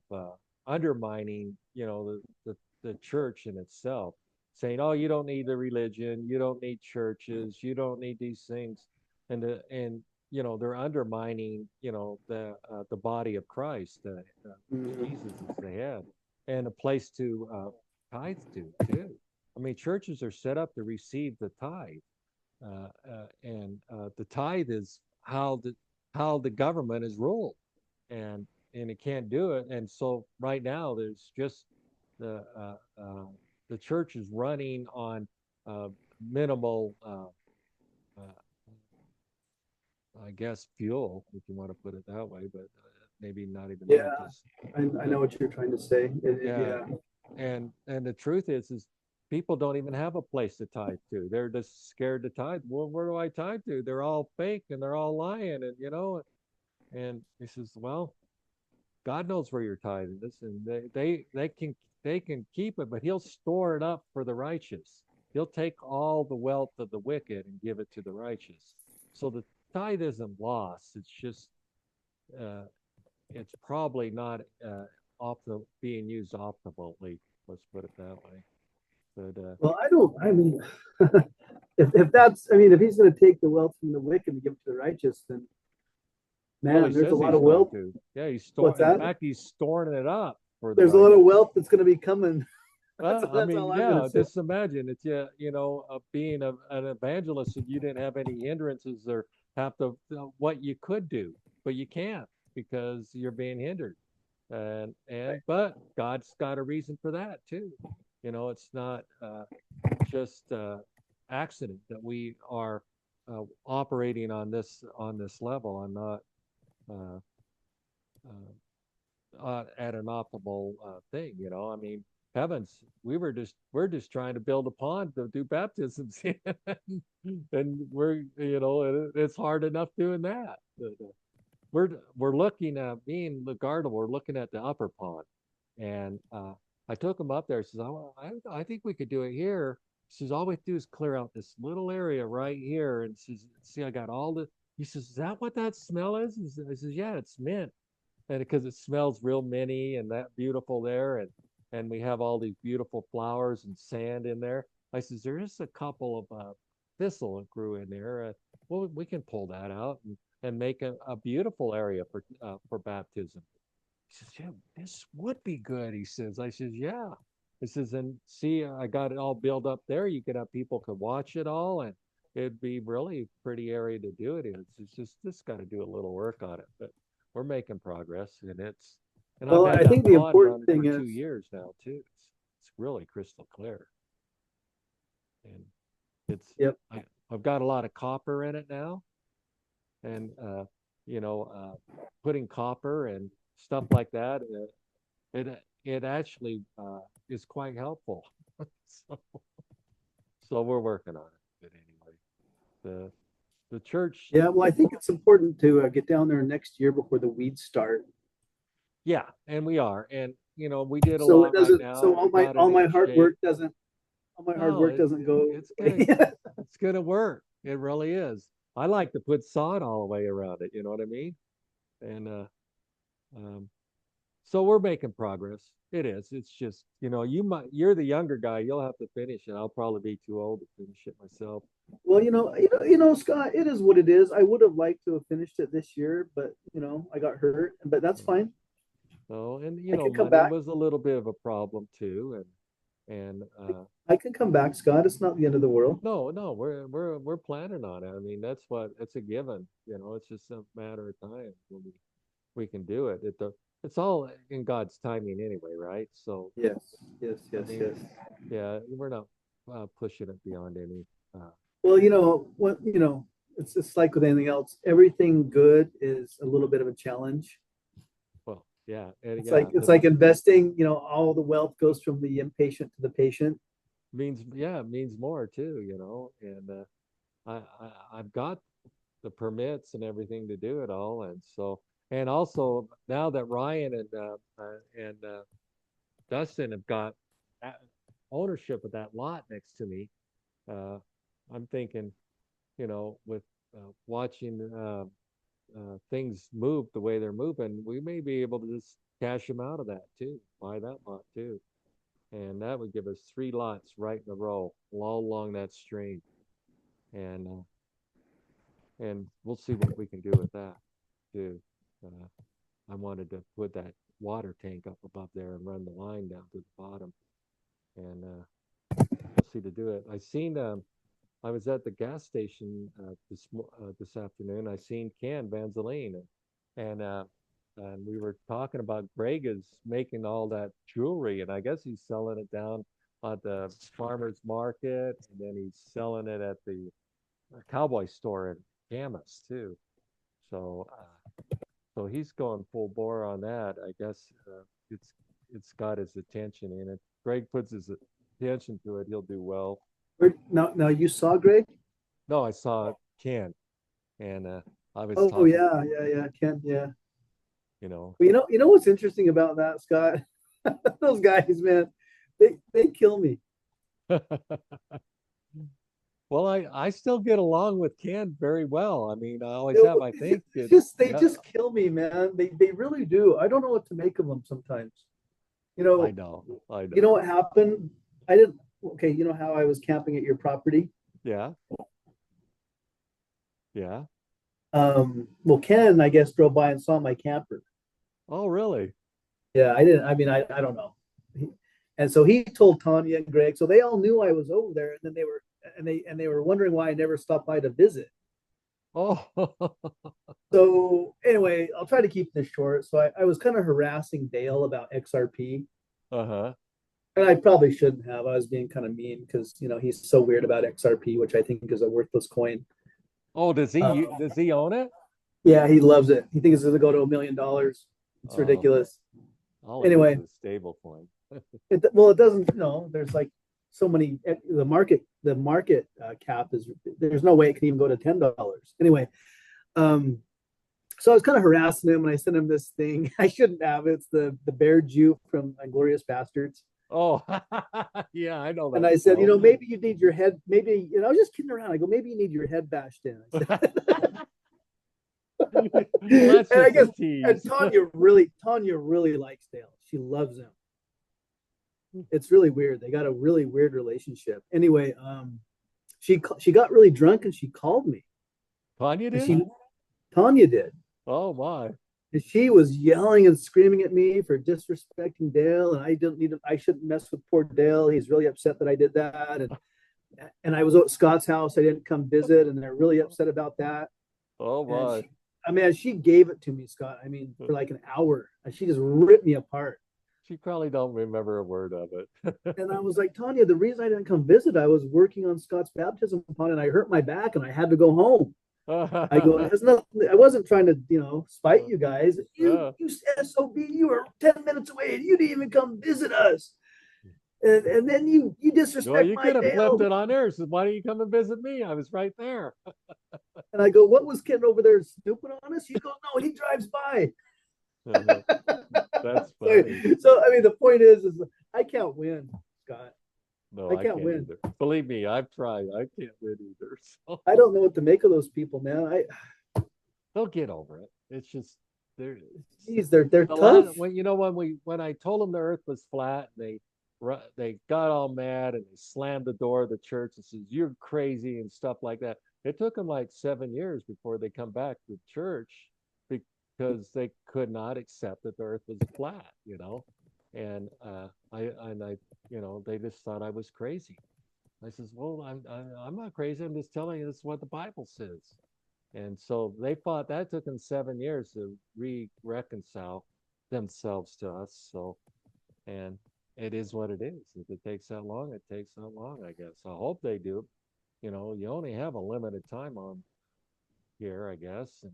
undermining, the church in itself, saying, "Oh, you don't need the religion, you don't need churches, you don't need these things," and they're undermining, the body of Christ, Jesus is the head, and a place to tithe to too. I mean, churches are set up to receive the tithe, and the tithe is how the government is ruled, and it can't do it. And so right now, there's just the uh, uh, the church is running on uh, minimal, uh, I guess, fuel, if you want to put it that way, but maybe not even that. yeah, Just I know what you're trying to say. yeah, Yeah, and the truth is people don't even have a place to tithe to. They're just scared to tithe. Well, where do I tithe to? They're all fake and they're all lying, and and he says, well, God knows where you're tithing this, and they can keep it, but He'll store it up for the righteous. He'll take all the wealth of the wicked and give it to the righteous. So the tithe isn't lost. It's just uh, it's probably not being used optimally. Let's put it that way. But Well, I don't. I mean, if that's, I mean, if he's going to take the wealth from the wicked and give it to the righteous, then well, he man, there's a says lot he's of going wealth. to. Yeah, he's What's In that? fact, he's storing it up for the There's a lot of righteous. wealth that's going to be coming. That's Well, I that's mean, all I'm going to yeah, say. just imagine it's being an evangelist and you didn't have any hindrances or have to what you could do, but you can't because you're being hindered. Right. But God's got a reason for that too. It's not just accident that we are operating on this level. I'm not uh, at an optimal thing. I mean, heavens, we're just trying to build a pond to do baptisms in, and it's hard enough doing that. We're looking at being the garden. We're looking at the upper pond, and I took him up there. He says, I think we could do it here. He says, all we have to do is clear out this little area right here, and says, see, I got all the. He says, is that what that smell is? I says, yeah, it's mint, and because it smells real minty and that beautiful there, and we have all these beautiful flowers and sand in there. I says, there is a couple of thistle that grew in there. Well, we can pull that out and make a beautiful area for baptism. He says, yeah, this would be good. He says, I says, yeah. He says, and see, I got it all built up there. You could have people could watch it all, and it'd be really pretty area to do it in. It's just got to do a little work on it, but we're making progress, and I've Well, had I that think the pond important running for thing is, 2 years now too. It's really crystal clear, and it's yep. I've got a lot of copper in it now, and putting copper and stuff like that, it actually is quite helpful. so, so we're working on it. But anyway, the the church, Yeah. Well, I think it's important to get down there next year before the weeds start, yeah, and we are, and we did a so it lot right doesn't. now. So We got it all in my hard shape. work doesn't. All my hard No, work doesn't go it's gonna away. it's gonna work. It really is. I like to put sod all the way around it. You know what I mean? And um, so we're making progress. It is. It's just you're the younger guy. You'll have to finish it. I'll probably be too old to finish it myself. Well, Scott, it is what it is. I would have liked to have finished it this year, but I got hurt. But that's So, fine. and I can come money back. was a little bit of a problem too. And I can come back, Scott. It's not the end of the world. no, no, we're planning on it. I mean, it's a given. It's just a matter of time when we can do it. It's all in God's timing anyway, right? So Yes, yes, I yes, mean, yes. yeah, we're not pushing it beyond any. Uh, Well, it's like with anything else. Everything good is a little bit of a challenge. well, yeah, and It's like yeah, it's the like investing. All the wealth goes from the impatient to the patient. means yeah, it means more too, and I've got the permits and everything to do it all, and so and also now that Ryan and Dustin have got ownership of that lot next to me, uh, I'm thinking, with watching things move the way they're moving, we may be able to just cash them out of that too, buy that lot too, and that would give us 3 lots right in a row all along that stream, and we'll see what we can do with that too. Uh, I wanted to put that water tank up above there and run the line down to the bottom, and we'll see to do it. I was at the gas station this afternoon. I seen Ken Vanzeline, and we were talking about Greg is making all that jewelry, and I guess he's selling it down at the farmers market, and then he's selling it at the cowboy store in Camas too. So so he's going full bore on that. I guess it's it's got his attention in it. Greg puts his attention to it, he'll do well. Now you saw Greg? No, I saw Ken, and I was Oh talking, yeah, yeah, yeah. Ken, yeah. you know, Well, you know what's interesting about that, Scott? Those guys, man, they kill me. Well, I still get along with Ken very well. I mean, I always You have. know, I think it. they Yeah, just kill me, man. They really do. I don't know what to make of them sometimes. You I know, know. I you know know. what happened? I didn't. Okay, you know how I was camping at your property? Yeah. Yeah. Well, Ken, I guess, drove by and saw my camper. Oh, really? Yeah, I didn't. I mean, I don't know. And so he told Tanya and Greg, so they all knew I was over there, and then they were wondering why I never stopped by to visit. Oh. So anyway, I'll try to keep this short. So I was kind of harassing Dale about XRP, Uh-huh. and I probably shouldn't have. I was being kind of mean because he's so weird about XRP, which I think is a worthless coin. Oh, Uh, does he own it? yeah, he loves it. He thinks it's going to go to $1 million. It's Oh, ridiculous. all it is Anyway, is stable coin. well, it doesn't. There's like so many. The market cap is. There's no way it can even go to $10. Anyway, um, so I was kind of harassing him, and I sent him this thing. I shouldn't have. It's the bear Jew from Inglorious Bastards. Oh, yeah, I know And that I said, show. maybe you need your head. Maybe I was just kidding around. I go, maybe you need your head bashed in. I said, Well, that's and I just a guess, and tease. Tanya really likes Dale. She loves him. It's really weird. They got a really weird relationship. Anyway, she got really drunk and she called me, Tanya and did? she Tanya did, Oh my. and she was yelling and screaming at me for disrespecting Dale, and I shouldn't mess with poor Dale. He's really upset that I did that, and I was at Scott's house. I didn't come visit, and they're really upset about that. Oh And my. she gave it to me, Scott. I mean, for like an hour, and she just ripped me apart. She probably don't remember a word of it. And I was like, Tanya, the reason I didn't come visit, I was working on Scott's baptism upon, and I hurt my back, and I had to go home. I go, it has nothing. I wasn't trying to, spite you guys. You SOB, you were 10 minutes away, and you didn't even come visit us. And then you Well, disrespect you my could have flipped Dale. it on her. Said, why don't you come and visit me? I was right there. And I go, what was Ken over there snooping on us? He goes, no, he drives by. That's so, funny. so I mean, the point is I can't win, Scott. No, I I can't can't win. either. Believe me, I've tried. I can't win either. So I don't know what to make of those people, man. they'll get over it. It's just they're Geez, they're the tough. last when I told them the earth was flat, they got all mad and they slammed the door of the church and says you're crazy and stuff like that. It took them like 7 years before they come back to church because they could not accept that the earth was flat. And I they just thought I was crazy. I says, well, I'm not crazy. I'm just telling you this is what the Bible says. And so they fought. That took them 7 years to reconcile themselves to us. So, and it is what it is. If it takes that long, it takes that long, I guess. I hope they do. You only have a limited time on here, I guess, and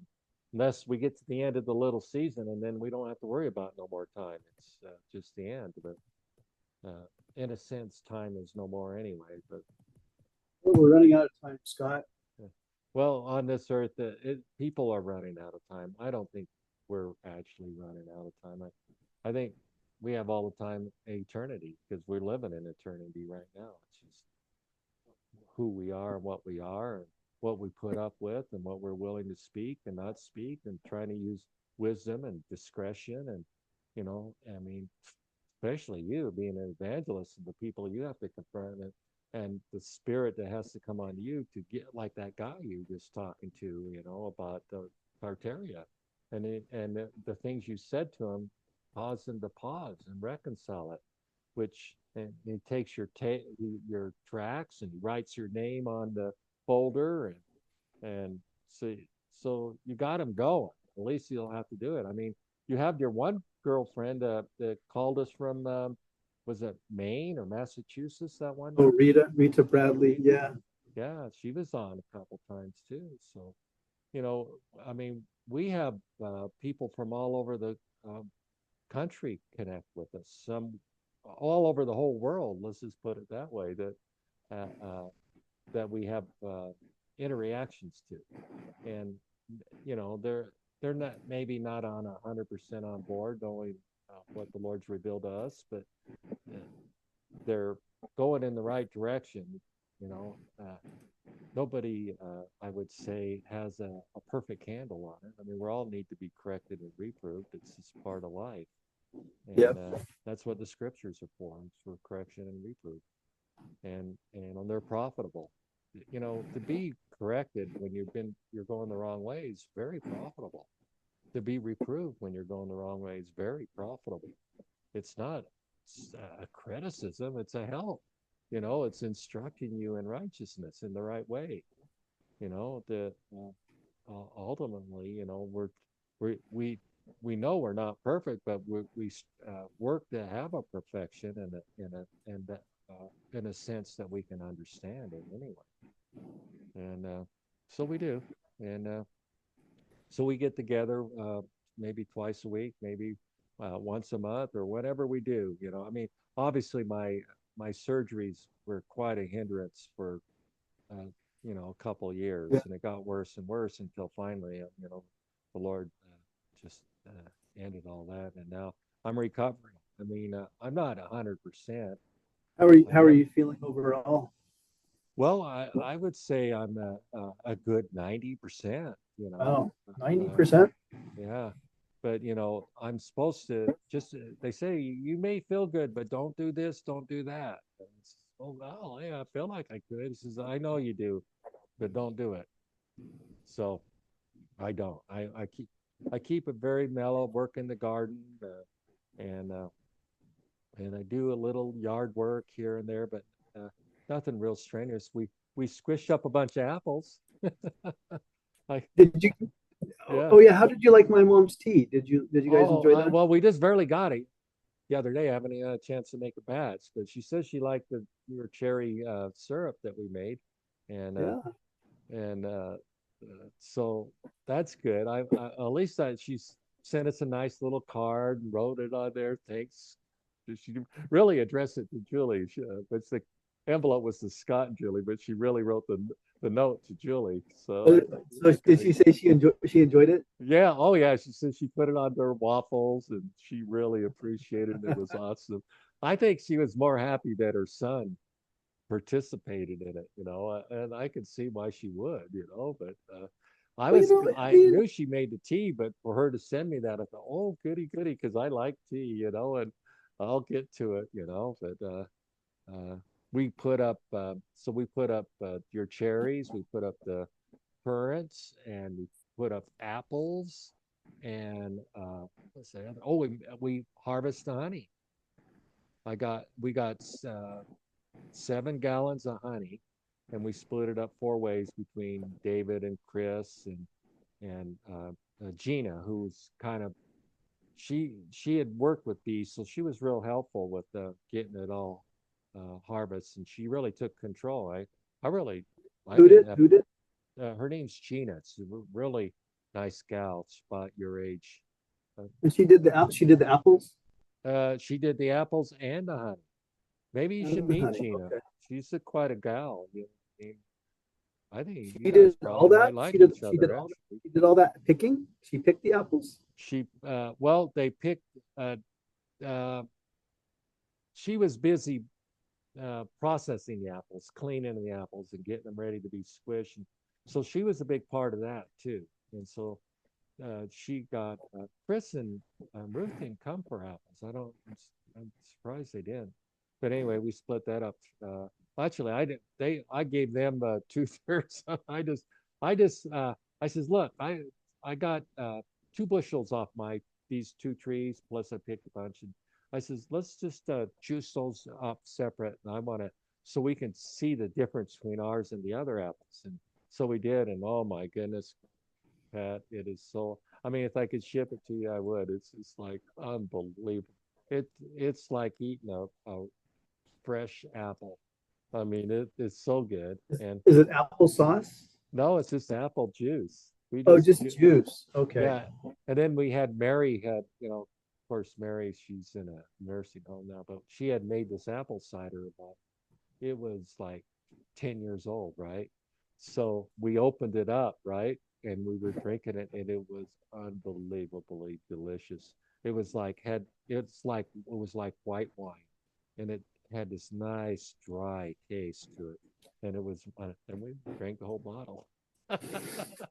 unless we get to the end of the little season, and then we don't have to worry about no more time. It's just the end. But in a sense, time is no more anyway. But We're running out of time, Scott. well, on this earth, people are running out of time. I don't think we're actually running out of time. I think we have all the time eternity because we're living in eternity right now. It's just who we are and what we put up with and what we're willing to speak and not speak and trying to use wisdom and discretion and I mean, especially you being an evangelist and the people you have to confront and the spirit that has to come on you to get like that guy you just talking to, about the Tartaria and the things you said to him, cause him to pause and reconcile it, which and he takes your tracks and writes your name on the folder and so you got him going. At least you'll have to do it. I mean, you have your one girlfriend that called us from was it Maine or Massachusetts that one Oh, time? Rita Bradley. Yeah. Yeah, she was on a couple times too. So you know, I mean, we have people from all over the uh, country connect with us. Some all over the whole world. Let's just put it that way. That we have interactions to, and they're not maybe not on 100% on board, knowing what the Lord's revealed to us, but uh, they're going in the right direction. Nobody, I would say, has a perfect handle on it. I mean, we all need to be corrected and reproved. It's just part of life, and Yep. that's what the scriptures are for. It's for correction and reproof, and they're profitable. To be corrected when you're going the wrong way is very profitable. To be reproved when you're going the wrong way is very profitable. It's not a criticism; it's a help. It's instructing you in righteousness in the right way. That ultimately, we know we're not perfect, but we work to have a perfection in a sense that we can understand it anyway. And so we do. And so we get together maybe twice a week, maybe once a month, or whatever we do. I mean, obviously my surgeries were quite a hindrance for uh, a couple of Yeah. years, and it got worse and worse until finally, the Lord just ended all that, and now I'm recovering. I mean, I'm not 100%. How are Yet. you feeling overall? Well, I would say I'm a good 90%. Oh, Uh, 90%. yeah, but I'm supposed to just. They say you may feel good, but don't do this, don't do that. And it's, oh well, yeah, I feel like I could. He says, I know you do, but don't do it. So I don't. I keep it very mellow. Work in the garden, and and I do a little yard work here and there, but uh, nothing real strenuous. We squished up a bunch of apples. I Did you? Yeah. Oh yeah. How did you like my mom's tea? Did you guys Oh, enjoy that? well, we just barely got it the other day. I haven't had a chance to make a batch, but she says she liked your cherry syrup that we made, and Yeah. so that's good. At least she's sent us a nice little card and wrote it on there. Thanks. She really addressed it to Julie, but the envelope was to Scott and Julie, but she really wrote the note to Julie. So So, I thought it so was did kind of she say she enjoyed it? yeah. Oh yeah. She said she put it on their waffles and she really appreciated it. It was awesome. I think she was more happy that her son participated in it, and I could see why she would, but Well, I I mean, knew she made the tea, but for her to send me that, I thought, oh, goody, goody, because I like tea, and I'll get to it, but uh, we put up your cherries, we put up the currants, and we put up apples, and what's the other? Oh, we harvest the honey. We got 7 gallons of honey, and we split it up 4 ways between David and Chris and Gina, who's kind of she had worked with bees, so she was real helpful with getting it all harvest, and she really took control. I really I who didn't did? have Who did? her name's Gina. It's a really nice gal, about your age. And she did the apples She did the apples and the honey. Maybe you should and the meet honey. Gina. Okay. She's quite a gal. I think you She guys did all probably that. might She like did. each She did other, all that. actually. She did all that picking. She picked the apples. Well, they picked, uh, she was busy processing the apples, cleaning the apples, and getting them ready to be squished. And so she was a big part of that, too. And so she got, Chris and Ruth didn't come for apples. I'm surprised they didn't. But anyway, we split that up. Actually, I did. I gave them 2/3. I just, I says, look, I got 2 bushels off these 2 trees, plus I picked a bunch, and I says, let's just juice those up separate, and I want to, so we can see the difference between ours and the other apples, and so we did, and oh my goodness, Pat, it is so. I mean, if I could ship it to you, I would. It's like unbelievable. It's like eating a fresh apple. I mean, it's so good. Is, And is it applesauce? no, it's just apple juice. We Oh, just just juice. Okay. yeah. And then we had Mary had, of course, Mary, she's in a nursing home now, but she had made this apple cider about, it was like 10 years old, right? So we opened it up, right? And we were drinking it, and it was unbelievably delicious. It was like white wine, and it had this nice dry taste to it. and it was, and we drank the whole bottle. So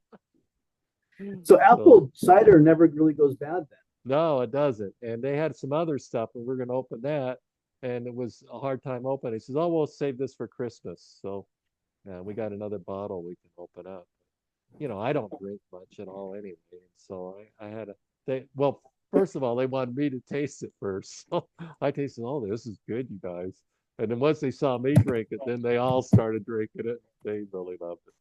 So apple cider never really goes bad then. no, it doesn't. And they had some other stuff, and we're going to open that, and it was a hard time opening. He says, "Oh, we'll save this for Christmas." So we got another bottle we can open up. I don't drink much at all anyway, and so I had a well, first of all, they wanted me to taste it first. So I tasted, oh, this is good, you guys. And then once they saw me drink it, then they all started drinking it. They really loved it.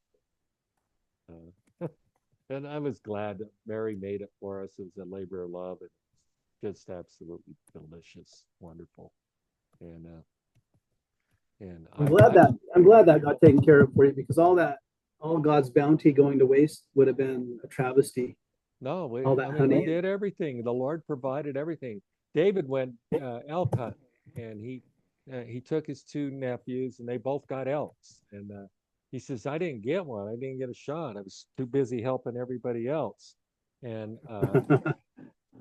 And I was glad that Mary made it for us. It was a labor of love and just absolutely delicious, wonderful. And I'm I glad I that I'm glad that got taken care of for you because all God's bounty going to waste would have been a travesty. no, All I that mean we honey. did everything. The Lord provided everything. David went elk hunt, and he took his two nephews, and they both got elks. And he says, I didn't get one. I didn't get a shot. I was too busy helping everybody else. And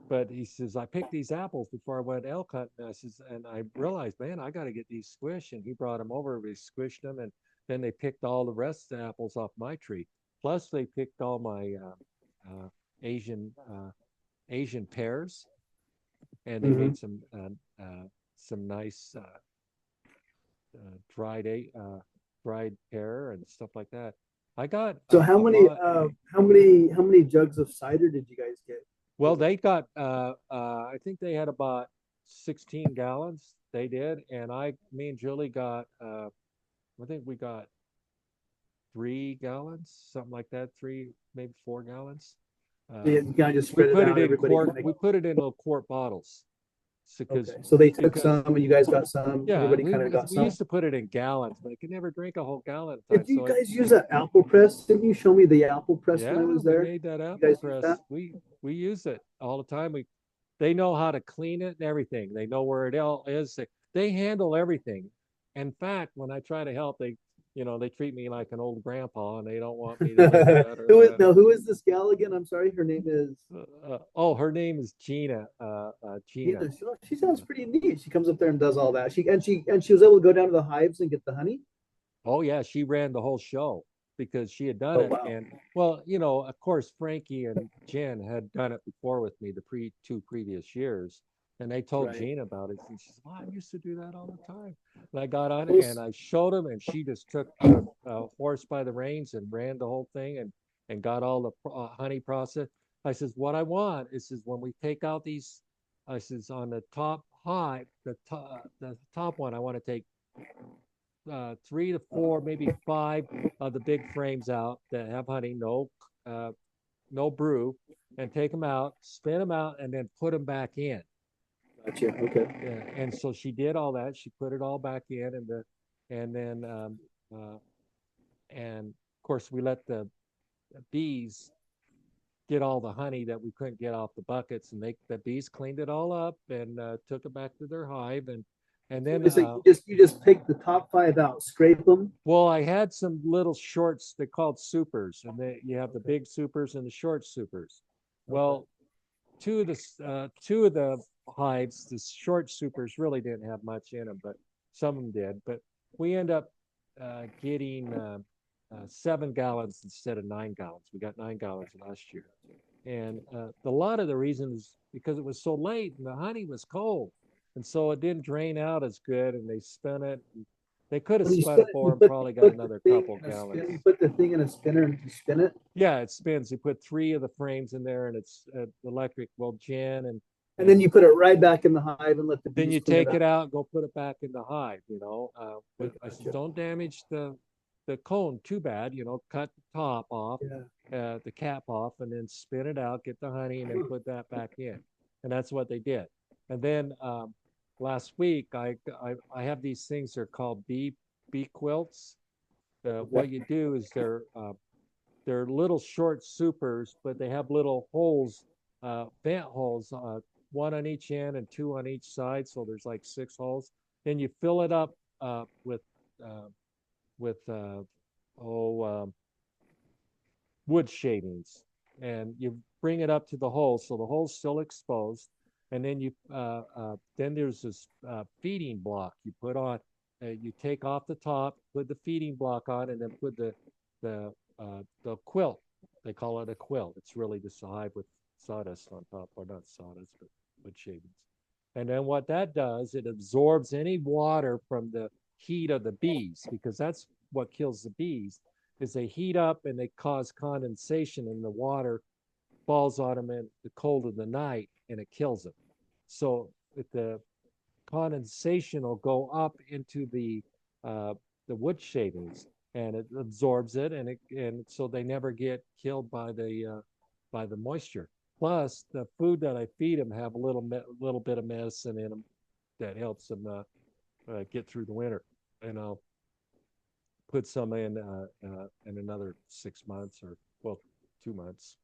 but he says, I picked these apples before I went elk hunting. And I says, and I realized, man, I got to get these squished. And he brought them over. We squished them, and then they picked all the rest of the apples off my tree. Plus, they picked all my uh, Asian Asian pears, and they Mhm. made some nice dried dried pear and stuff like that. I got So a lot. how many jugs of cider did you guys get? Well, they got I think they had about 16 gallons. They did, and me and Julie got I think we got 3 gallons, something like that, three, maybe 4 gallons. So Uh, you kind of just spread it out. Everybody kind we put it in little quart bottles. So, okay. So they took because some, and you guys got some. yeah, Everybody kind of got we some. used to put it in gallons, but I could never drink a whole gallon at a time. Did you So guys use an apple press? Didn't you show me the apple press when I yeah, was we there? made that You apple guys use press. that? We use it all the time. They know how to clean it and everything. They know where it all is. They handle everything. In fact, when I try to help, they treat me like an old grandpa, and they don't want me to do that or that. Who is this gal again? I'm sorry, her name is Oh, her name is Gina. Gina. Gina. She sounds pretty neat. She comes up there and does all that. She was able to go down to the hives and get the honey. Oh yeah, she ran the whole show because she had done Oh it. wow. And well, of course, Frankie and Jen had done it before with me the two previous years, and they told Right. Jean about it. And she said, "Well, I used to do that all the time." And I got on it and Those, I showed them, and she just took the horse by the reins and ran the whole thing and got all the honey process. I says, "What I want is when we take out these," I says, "on the top high, the top one, I want to take 3 to 4, maybe 5 of the big frames out that have honey, uh, no brew, and take them out, spin them out, and then put them back in." gotcha. Okay. Yeah, and so she did all that. She put it all back in, and then and of course we let the bees get all the honey that we couldn't get off the buckets, and the bees cleaned it all up and took it back to their hive, and So then it's like you just pick the top five out, scrape them. well, I had some little shorts. They're called supers, and you have the Okay. big supers and the short supers. Okay. Well, two of the hives, the short supers really didn't have much in them, but some of them did. But we end up getting 7 gallons instead of 9 gallons. We got 9 gallons last year, and a lot of the reasons because it was so late and the honey was cold, and so it didn't drain out as good. And they spun it. They could have When you spun spin it it, for and probably got put the another thing couple in a spin. You gallons. put the thing in a spinner and you spin it, Yeah, it spins. You put 3 of the frames in there, and it's electric. Well, Jen and then and you put it right back in the hive and let the then bees you clean it take it up. out, go put it back in the hive. I But I said, gotcha. don't damage the cone too bad. Cut the top off, Yeah. the cap off, and then spin it out, get the honey, and then put that back in. And that's what they did. And then last week, I have these things. They're called bee quilts. Okay. What you do is they're little short supers, but they have little holes, vent holes, one on each end and two on each side. So there's like 6 holes. Then you fill it up with uh, with oh wood shavings, and you bring it up to the hole, so the hole's still exposed. And then then there's this feeding block you put on, you take off the top, put the feeding block on, and then put the quilt. They call it a quilt. It's really just a hive with sawdust on top, or not sawdust, but wood shavings. And then what that does, it absorbs any water from the heat of the bees, because that's what kills the bees. Is they heat up and they cause condensation, and the water falls on them in the cold of the night, and it kills them. So if the condensation will go up into the wood shavings, and it absorbs it, and so they never get killed by the moisture. Plus, the food that I feed them have a little bit of medicine in them that helps them get through the winter. And I'll put some in another 6 months, or well, 2 months.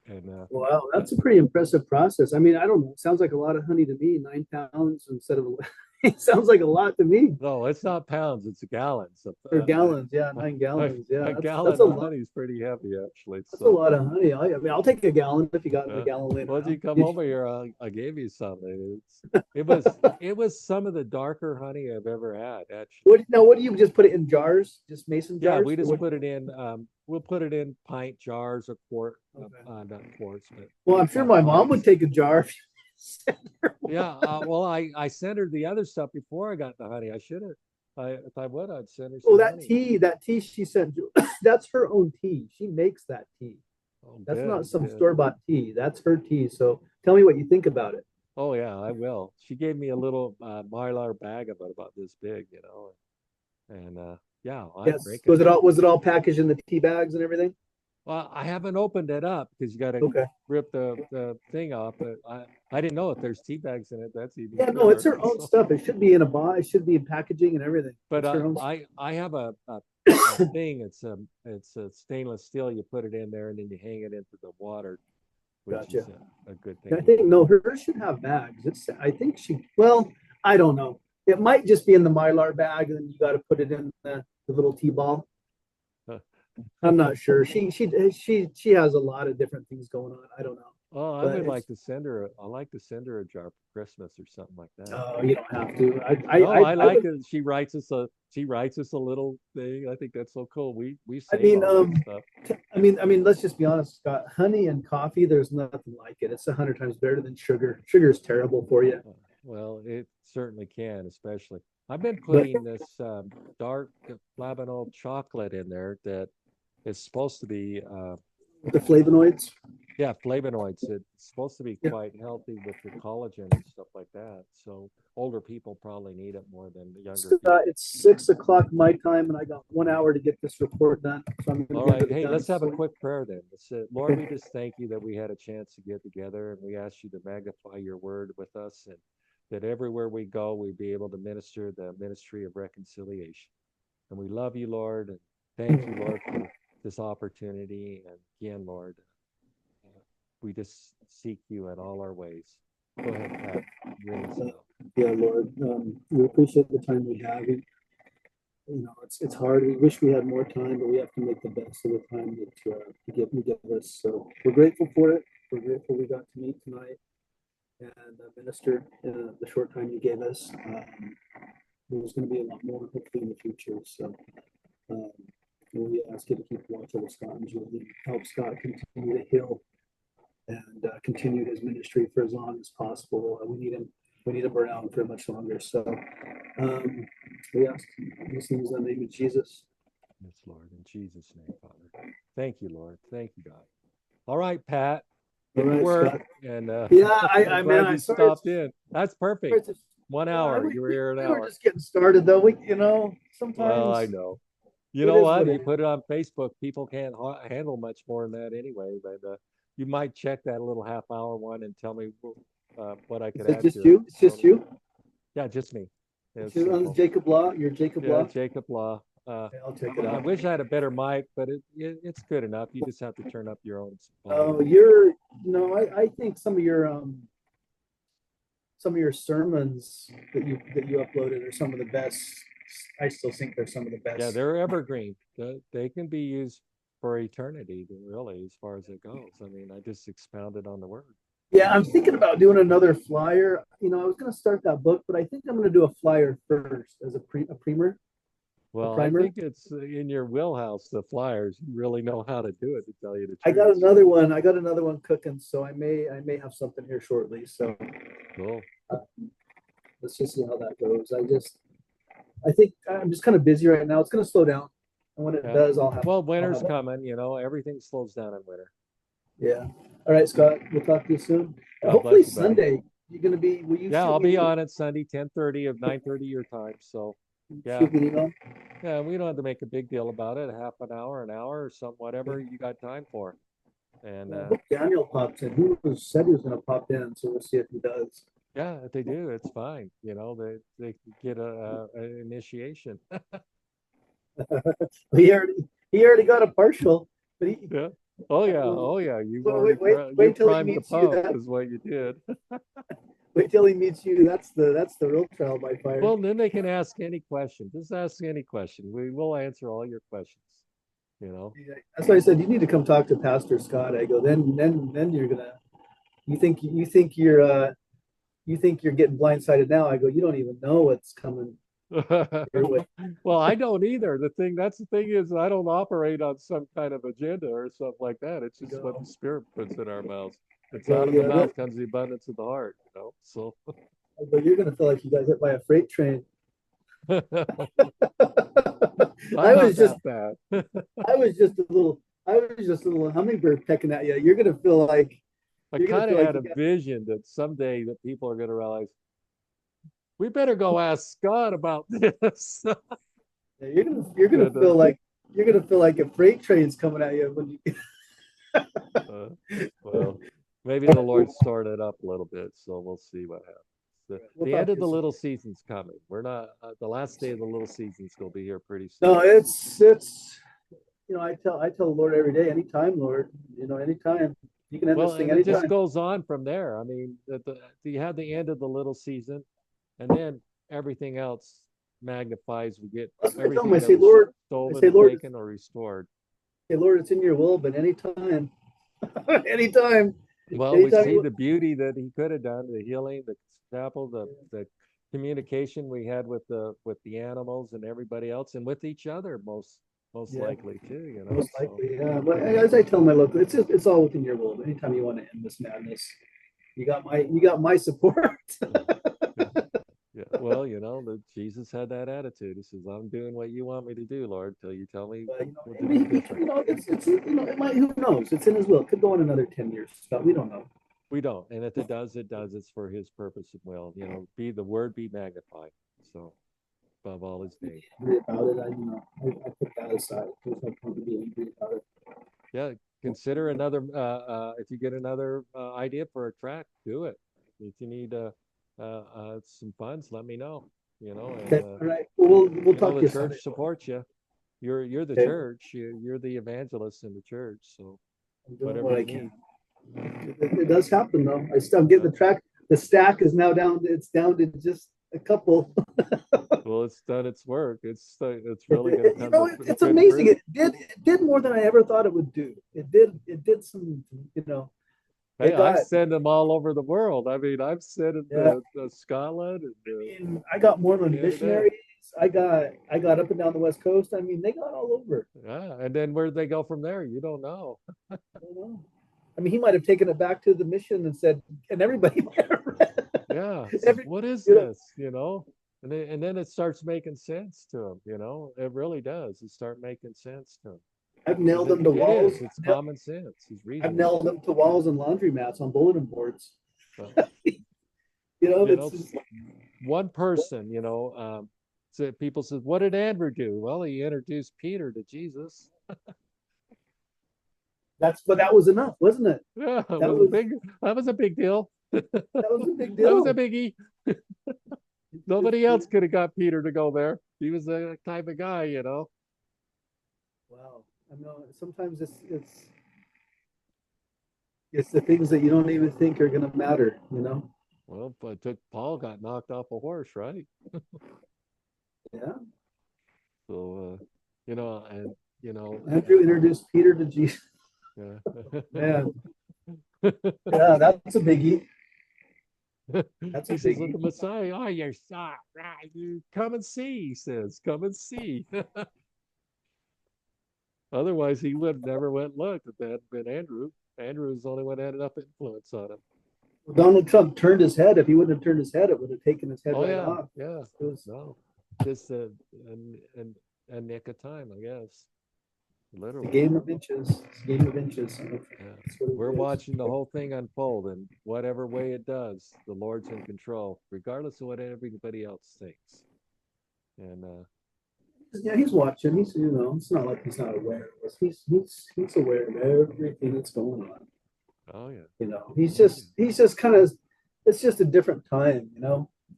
And Wow, that's a pretty impressive process. I mean, I don't know. It sounds like a lot of honey to me. 9 pounds instead of it sounds like a lot to me. no, it's not pounds; it's gallons. Or gallons, yeah, A, 9 gallons. Yeah, a that's gallon a of lot. honey is pretty heavy, actually. That's a So lot of honey. I mean, I'll take a gallon if you got a Uh, gallon laying once you around. come over here, I gave you something. It was some of the darker honey I've ever had, actually. What now? What do you just put it in jars? Just mason Yeah, we jars? Or just what? put it in. We'll put it in pint jars or Okay. not quarts, but Well, I'm sure my mom would pints. take a jar if you sent her Yeah. one. Well, I sent her the other stuff before I got the honey. I should have. If I would, I'd send her Oh, some honey. that tea she sent you, that's her own tea. She makes that tea. Oh, That's good, not some good. store-bought tea. That's her tea. So tell me what you think about it. Oh yeah, I will. She gave me a little Mylar bag about this big, and yeah, I Yes. drink it. Was it all packaged in the tea bags and everything? Well, I haven't opened it up because you got to Okay. rip the thing off. But I didn't know if there's tea bags in it. That's even Yeah, no, it's cooler. her own So, stuff. It should be in a box. It should be in packaging and everything. but It's her own. I have a thing. It's a stainless steel. You put it in there and then you hang it into the water, which is Gotcha. a good I thing to think do. no, hers should have bags. I think she. Well, I don't know. It might just be in the mylar bag, and then you got to put it in the little tea ball. I'm not sure. She has a lot of different things going on. I don't know, Oh, I but would it's like to send her. I like to send her a jar for Christmas or something like that. you don't have to. No, I I like would. it. She writes us a little thing. I think that's so cool. We I save mean, all that stuff. let's just be honest, Scott. Honey and coffee, there's nothing like it. It's 100 times better than sugar. Sugar is terrible for you. Well, it certainly can, especially. I've been But putting this dark flavanol chocolate in there that is supposed to be, the flavonoids. yeah, flavonoids. It's supposed to be Yeah. quite healthy with your collagen and stuff like that. So older people probably need it more than the younger people. It's 6 o'clock my time, and I got 1 hour to get this report done. So I'm All going to right. get it Hey, done. let's have a So, quick prayer then. Lord, we just thank you that we had a chance to get together, and we ask you to magnify your word with us, and that everywhere we go, we be able to minister the ministry of reconciliation. And we love you, Lord, and thank you, Lord, for this opportunity. And again, Lord, we just seek you in all our ways. Go ahead, Pat. Ring us out. yeah, Lord, we appreciate the time we have. It's hard. We wish we had more time, but we have to make the best of the time that you give us. So we're grateful for it. We're grateful we got to meet tonight and minister the short time you gave us. There's going to be a lot more hopefully in the future. So um, we ask you to keep watch over Scott and Julie, help Scott continue to heal and continue his ministry for as long as possible. We need him. We need him around for much longer. So um, we ask these things in the name of Jesus. Yes, Lord, in Jesus' name, Father. Thank you, Lord. Thank you, God. All right, Pat. All Get to right, work. Scott. And Yeah, I'm man, glad I you sorry. stopped in. That's Sorry perfect. to, One yeah, hour. You were here an we were hour. just getting started though. Well, I Sometimes know. You it know is what? what You it is. put it on Facebook, people can't handle much more than that anyway. But you might check that little half-hour one and tell me what I Is could it add just to it. you? It's just So, you? yeah, just me. It's It's you, simple. Jacob Law. You're Jacob Yeah, Law. Jacob Law. Okay, I'll check it I out. wish I had a better mic, but it's good enough. You just have to turn up your own Oh, volume. I think some of your sermons that you uploaded are some of the best. I still think they're some of the Yeah, best. they're evergreen. They can be used for eternity, really, as far as it goes. I mean, I just expounded on the word. Yeah, I'm thinking about doing another flyer. I was going to start that book, but I think I'm going to do a flyer first as a primer, a Well, I primer. think it's in your wheelhouse, the flyers. You really know how to do it, to tell you the I got truth. another one. I got another one cooking, so I may have something here shortly. So Cool. uh, let's just see how that goes. I think I'm just kind of busy right now. It's going to slow down, and when it Yeah. does, Well, I'll winter's have it. coming, everything slows down in winter. Yeah. All right, Scott. We'll talk to you soon. God Hopefully bless you, buddy. Sunday. You're going to be. Will you Yeah, shoot I'll me an be email? on it Sunday, 10:30 of 9:30 your time. So, yeah. Shoot me an email. Yeah, we don't have to make a big deal about it. Half an hour, or something, whatever you got time for. And Well, I hope Daniel pops in. Said he was going to pop in, so we'll see if he does. yeah, if they do, it's fine. They get an initiation. He already got a partial, but he Yeah. Oh yeah. well, Oh yeah. You've wait, already wait, you wait till he primed the meets you. pump is what you did. Wait till he meets you. That's the real trial by fire. Well, then they can ask any question. Just ask any question. We will answer all your questions. You know. Yeah, that's why I said you need to come talk to Pastor Scott. I go, then you're gonna you think you're getting blindsided now. I go, you don't even know what's coming your way. Well, I don't either. That's the thing is I don't operate on some kind of agenda or something like that. It's I just what the go, Spirit puts in our mouths. I It's go, out of the yeah, mouth comes the abundance of the heart. So I go, you're gonna feel like you got hit by a freight train. I'm I not was just that bad. I was just a little I was just a little hummingbird pecking at you. You're gonna feel like I you're gonna kind of feel like had you a got vision that someday that people are going to realize we better go ask Scott about this. you're gonna And, feel like a freight train's coming at you when you uh, well, maybe the Lord stored it up a little bit, so we'll see what happens. we'll The end talk of to you the soon. little season's coming. We're not the last day of the little season's going to be here pretty soon. No, it's I tell the Lord every day, anytime, Lord, anytime. You can end Well, this thing and it just anytime. goes on from there. I mean, you have the end of the little season, and then everything else magnifies. We get That's what I tell him. everything that was I stolen say, or Lord, taken or restored. It's in your will, but anytime, anytime, Well, we anytime see you. the beauty that he could have done, the healing, the chapel, the communication we had with the animals and everybody else, and with each other, most Yeah, likely too. most So likely, yeah. But as I tell my local, it's all within your will. Anytime you want to end this madness, you got my support. yeah, yeah, yeah. Well, that Jesus had that attitude. He says, "I'm doing what you want me to do, Lord, till you tell me But what to do maybe different." it might. Who knows? It's in His will. It could go on another 10 years, Scott. We don't know. We don't, and if it does, it does. It's for His purpose and will. Be the word be magnified. So above all His name. Angry about it. I put that aside. There's no point to be angry about it. Yeah, consider another. If you get another idea for a track, do it. If you need some funds, let me know. And Okay. All right. Well, we'll talk the to you Sunday. church supports you. You're the Okay. church. You're the evangelist in the church. So I'm doing whatever what you I can. need. It does happen though. I'm getting Uh, the track. The stack is now down. It's down to just a couple. well, it's done its work. It's really going to come to It's good amazing. fruit. It did more than I ever thought it would do. It did some. Hey, It I've got. sent them all over the world. I mean, I've sent it Yeah. to Scotland I mean, I got more than Canada. missionaries. I got up and down the west coast. I mean, they got all over. Yeah, and then where they go from there, you don't know. I don't know. I mean, he might have taken it back to the mission and said, and everybody might have read. Yeah, it says, Every, what is you know, this? And then it starts making sense to them. It really does. It start making sense to them I've because nailed it, them to it walls. is. It's common sense. It's I've reasoning. nailed them to walls and laundromats on bulletin boards. Well, It's just like, one person, so people says, what did Andrew do? Well, he introduced Peter to Jesus. but that was enough, wasn't it? Yeah, it That was a was big. That was a big deal. that was a big That was a deal. biggie. Just, Nobody else could have got Peter to go there. He was the type of guy. wow. I know sometimes it's the things that you don't even think are gonna matter. Well, but took Paul got knocked off a horse, right? Yeah. So, and Andrew introduced Peter to Jesus. yeah. Man, Yeah, that's a biggie. That's a He says, "Let biggie. the Messiah, oh, you're right, you come and see," he says, "come and see." Otherwise, he would never went and looked if that had been Andrew. Andrew was the only one that had enough influence on him. Donald Trump turned his head. If he wouldn't have turned his head, it would have taken his head Oh right yeah, off. yeah. It was No, just a nick of time, I guess. a Literally. game of inches. It's a game of inches. Yeah. That's what We're it is. watching the whole thing unfold, and whatever way it does, the Lord's in control, regardless of what everybody else thinks. And Yeah, he's watching. He's it's not like he's not aware of this. He's aware of everything that's going on. oh yeah, He's oh yeah. just kind of it's just a different time.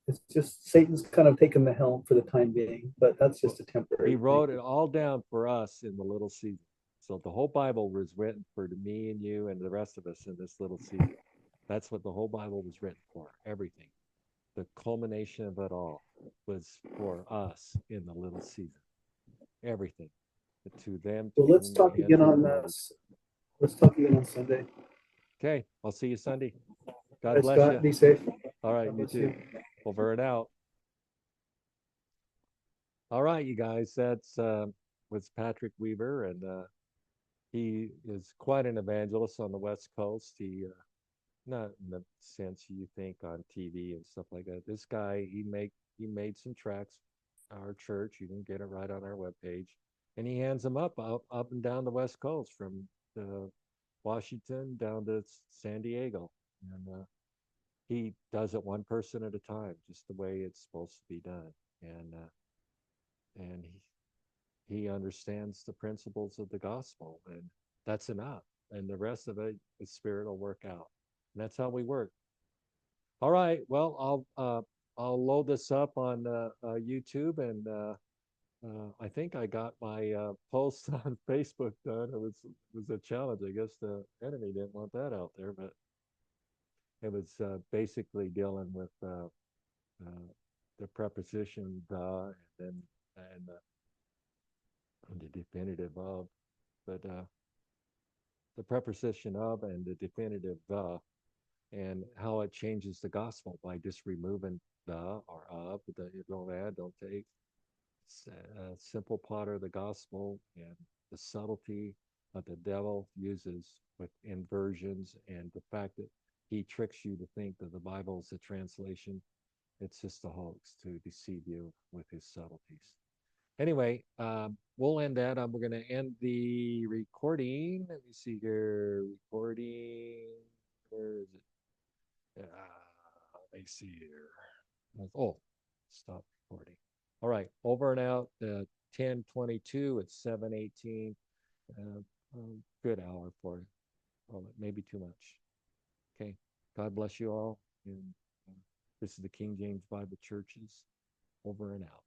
It's just Satan's kind of taking the helm for the time being, but that's Well, just a he temporary thing. wrote it all down for us in the little season. So the whole Bible was written for me and you and the rest of us in this little season. That's what the whole Bible was written for. Everything. The culmination of it all was for us in the little season. Everything. To them, to Well, let's whom the talk ends again of the on world are. this. Let's talk again on Sunday. Okay. I'll see you Sunday. All God right, bless Scott. you. Be safe. All right. God You bless too. you. Over and out. All right, you guys. That's was Patrick Weaver, and he is quite an evangelist on the West Coast. He not in the sense you think on TV and stuff like that. This guy, he made some tracks. Our church, you can get it right on our webpage, and he hands them up and down the West Coast from Washington down to San Diego, and he does it one person at a time, just the way it's supposed to be done, and he understands the principles of the gospel, and that's enough. And the rest of it, the Spirit will work out. And that's how we work. All right. Well, I'll load this up on YouTube, and I think I got my post on Facebook done. It was a challenge. I guess the enemy didn't want that out there, but it was basically dealing with the preposition the, and the definitive of, but the preposition of and the definitive the, and how it changes the gospel by just removing the or of. You don't add, don't take. It's a simple part of the gospel, and the subtlety that the devil uses with inversions, and the fact that he tricks you to think that the Bible is a translation. It's just a hoax to deceive you with his subtleties. Anyway, we'll end that. We're going to end the recording. Let me see here. Recording. Where is it? Let me see here. Oh, stop recording. All right, over and out. 10:22. It's 7:18. Uh, good hour for it. Oh, maybe too much. Okay. God bless you all. And this is the King James Bible Churches. Over and out.